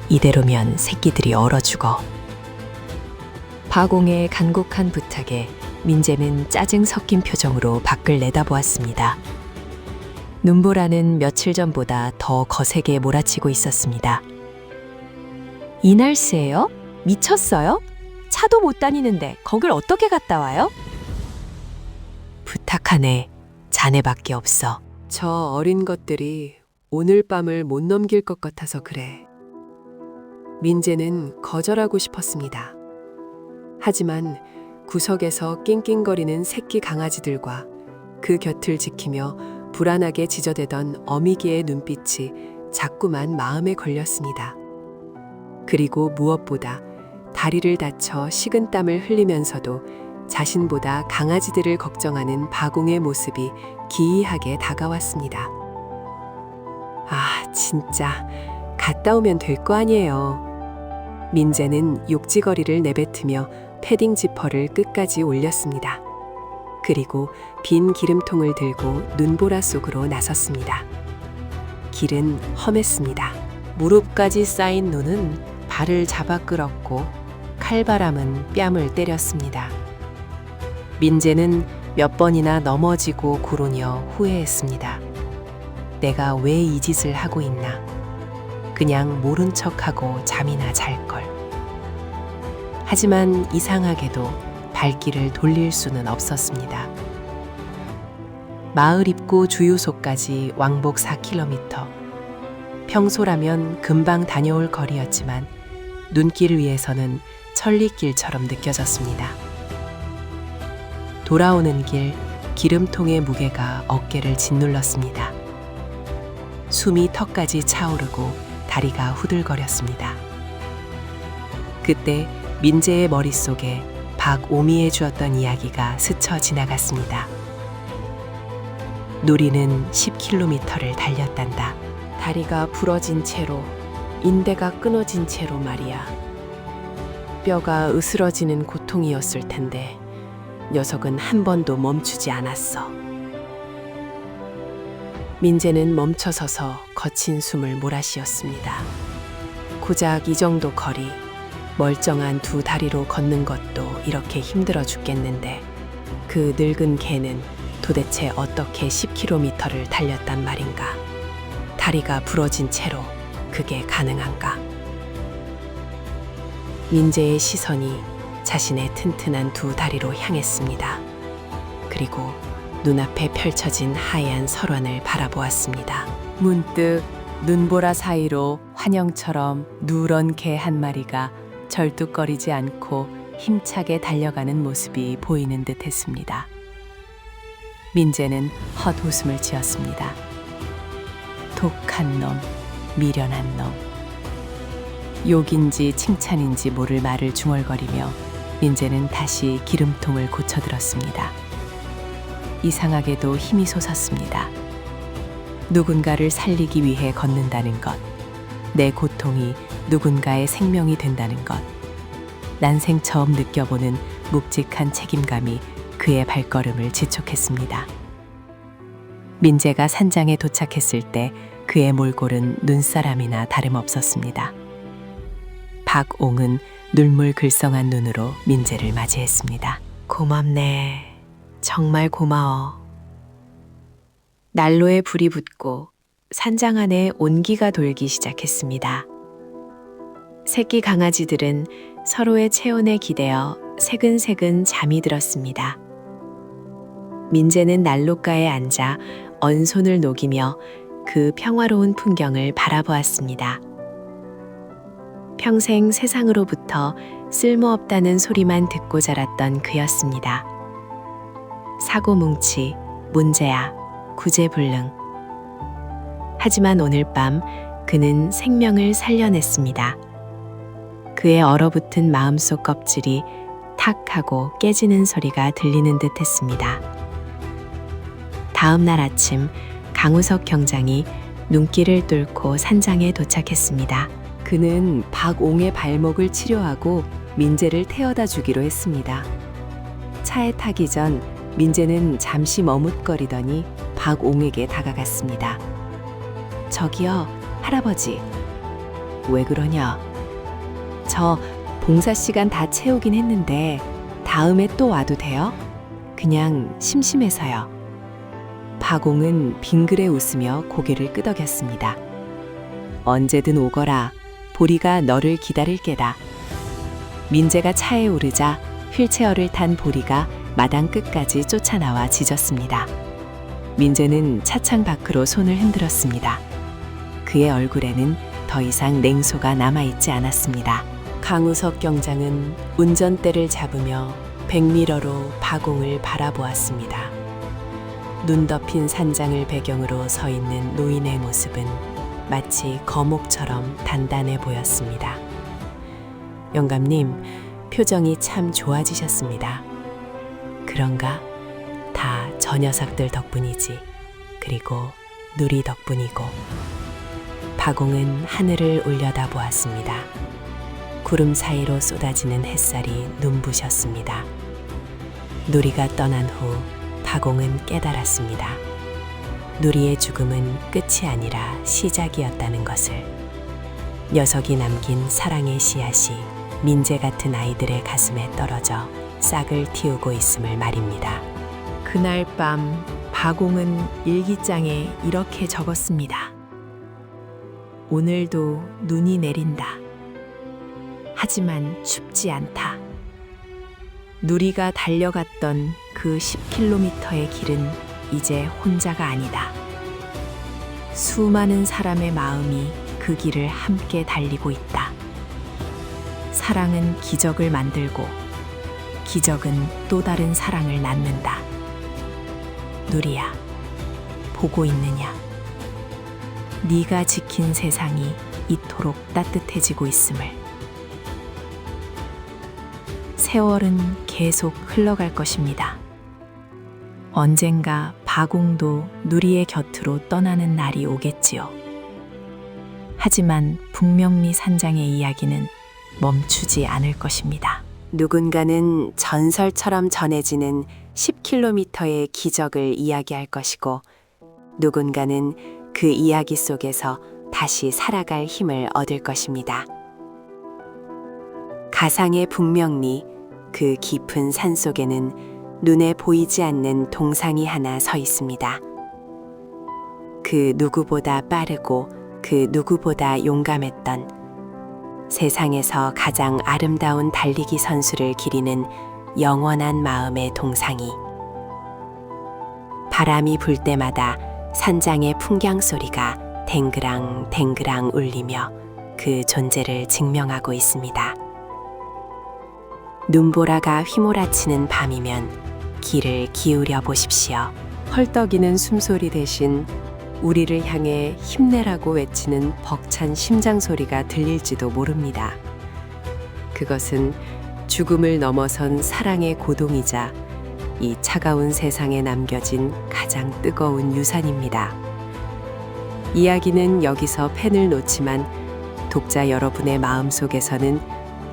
이대로면 새끼들이 얼어 죽어. 박옹의 간곡한 부탁에 민재는 짜증 섞인 표정으로 밖을 내다보았습니다. 눈보라는 며칠 전보다 더 거세게 몰아치고 있었습니다. 이 날씨예요? 미쳤어요? 차도 못 다니는데 거길 어떻게 갔다 와요? 부탁하네. 자네밖에 없어. 저 어린 것들이 오늘 밤을 못 넘길 것 같아서 그래. 민재는 거절하고 싶었습니다. 하지만 구석에서 낑낑거리는 새끼 강아지들과 그 곁을 지키며 불안하게 지저대던 어미기의 눈빛이 자꾸만 마음에 걸렸습니다. 그리고 무엇보다 다리를 다쳐 식은땀을 흘리면서도 자신보다 강아지들을 걱정하는 박옹의 모습이 기이하게 다가왔습니다. 아, 진짜 갔다 오면 될 거 아니에요. 민재는 욕지거리를 내뱉으며 패딩 지퍼를 끝까지 올렸습니다. 그리고 빈 기름통을 들고 눈보라 속으로 나섰습니다. 길은 험했습니다. 무릎까지 쌓인 눈은 발을 잡아 끌었고 칼바람은 뺨을 때렸습니다. 민재는 몇 번이나 넘어지고 구르며 후회했습니다. 내가 왜 이 짓을 하고 있나? 그냥 모른 척하고 잠이나 잘걸. 하지만 이상하게도 발길을 돌릴 수는 없었습니다. 마을 입구 주유소까지 왕복 4km. 평소라면 금방 다녀올 거리였지만 눈길 위에서는 천리길처럼 느껴졌습니다. 돌아오는 길 기름통의 무게가 어깨를 짓눌렀습니다. 숨이 턱까지 차오르고 다리가 후들거렸습니다. 그때 민재의 머릿속에 박오미에 주었던 이야기가 스쳐 지나갔습니다. 누리는 10km를 달렸단다. 다리가 부러진 채로, 인대가 끊어진 채로 말이야. 뼈가 으스러지는 고통이었을 텐데 녀석은 한 번도 멈추지 않았어. 민재는 멈춰서서 거친 숨을 몰아쉬었습니다. 고작 이 정도 거리, 멀쩡한 두 다리로 걷는 것도 이렇게 힘들어 죽겠는데 그 늙은 개는 도대체 어떻게 10km를 달렸단 말인가? 다리가 부러진 채로 그게 가능한가? 민재의 시선이 자신의 튼튼한 두 다리로 향했습니다. 그리고 눈앞에 펼쳐진 하얀 설원을 바라보았습니다. 문득 눈보라 사이로 환영처럼 누런 개 한 마리가 절뚝거리지 않고 힘차게 달려가는 모습이 보이는 듯 했습니다. 민재는 헛웃음을 지었습니다. 독한 놈, 미련한 놈. 욕인지 칭찬인지 모를 말을 중얼거리며 민재는 다시 기름통을 고쳐들었습니다. 이상하게도 힘이 솟았습니다. 누군가를 살리기 위해 걷는다는 것, 내 고통이 누군가의 생명이 된다는 것, 난생 처음 느껴보는 묵직한 책임감이 그의 발걸음을 지촉했습니다. 민재가 산장에 도착했을 때 그의 몰골은 눈사람이나 다름없었습니다. 박옹은 눈물 글썽한 눈으로 민재를 맞이했습니다. 고맙네. 정말 고마워. 난로에 불이 붙고 산장 안에 온기가 돌기 시작했습니다. 새끼 강아지들은 서로의 체온에 기대어 새근새근 잠이 들었습니다. 민재는 난로가에 앉아 언손을 녹이며 그 평화로운 풍경을 바라보았습니다. 평생 세상으로부터 쓸모없다는 소리만 듣고 자랐던 그였습니다. 사고뭉치, 문제야, 구제불능. 하지만 오늘 밤 그는 생명을 살려냈습니다. 그의 얼어붙은 마음속 껍질이 탁 하고 깨지는 소리가 들리는 듯 했습니다. 다음 날 아침 강우석 경장이 눈길을 뚫고 산장에 도착했습니다. 그는 박옹의 발목을 치료하고 민재를 태워다 주기로 했습니다. 차에 타기 전 민재는 잠시 머뭇거리더니 박옹에게 다가갔습니다. 저기요, 할아버지. 왜 그러냐? 저 봉사 시간 다 채우긴 했는데 다음에 또 와도 돼요? 그냥 심심해서요. 박옹은 빙그레 웃으며 고개를 끄덕였습니다. 언제든 오거라. 보리가 너를 기다릴 게다. 민재가 차에 오르자 휠체어를 탄 보리가 마당 끝까지 쫓아나와 짖었습니다. 민재는 차창 밖으로 손을 흔들었습니다. 그의 얼굴에는 더 이상 냉소가 남아있지 않았습니다. 강우석 경장은 운전대를 잡으며 백미러로 박옹을 바라보았습니다. 눈 덮인 산장을 배경으로 서 있는 노인의 모습은 마치 거목처럼 단단해 보였습니다. 영감님, 표정이 참 좋아지셨습니다. 그런가? 다 저 녀석들 덕분이지. 그리고 누리 덕분이고. 박옹은 하늘을 올려다 보았습니다. 구름 사이로 쏟아지는 햇살이 눈부셨습니다. 누리가 떠난 후 박옹은 깨달았습니다. 누리의 죽음은 끝이 아니라 시작이었다는 것을. 녀석이 남긴 사랑의 씨앗이 민재 같은 아이들의 가슴에 떨어져 싹을 틔우고 있음을 말입니다. 그날 밤 박옹은 일기장에 이렇게 적었습니다. 오늘도 눈이 내린다. 하지만 춥지 않다. 누리가 달려갔던 그 10km의 길은 이제 혼자가 아니다. 수많은 사람의 마음이 그 길을 함께 달리고 있다. 사랑은 기적을 만들고 기적은 또 다른 사랑을 낳는다. 누리야, 보고 있느냐? 네가 지킨 세상이 이토록 따뜻해지고 있음을. 세월은 계속 흘러갈 것입니다. 언젠가 박옹도 누리의 곁으로 떠나는 날이 오겠지요. 하지만 북명리 산장의 이야기는 멈추지 않을 것입니다. 누군가는 전설처럼 전해지는 10km의 기적을 이야기할 것이고, 누군가는 그 이야기 속에서 다시 살아갈 힘을 얻을 것입니다. 가상의 북명리, 그 깊은 산 속에는 눈에 보이지 않는 동상이 하나 서 있습니다. 그 누구보다 빠르고 그 누구보다 용감했던, 세상에서 가장 아름다운 달리기 선수를 기리는 영원한 마음의 동상이. 바람이 불 때마다 산장의 풍경 소리가 댕그랑 댕그랑 울리며 그 존재를 증명하고 있습니다. 눈보라가 휘몰아치는 밤이면 귀를 기울여 보십시오. 헐떡이는 숨소리 대신 우리를 향해 힘내라고 외치는 벅찬 심장 소리가 들릴지도 모릅니다. 그것은 죽음을 넘어선 사랑의 고동이자 이 차가운 세상에 남겨진 가장 뜨거운 유산입니다. 이야기는 여기서 펜을 놓지만 독자 여러분의 마음속에서는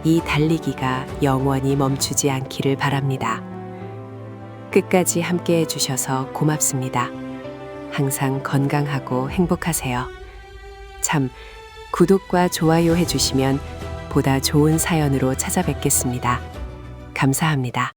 이 달리기가 영원히 멈추지 않기를 바랍니다. 끝까지 함께 해주셔서 고맙습니다. 항상 건강하고 행복하세요. 참, 구독과 좋아요 해주시면 보다 좋은 사연으로 찾아뵙겠습니다. 감사합니다.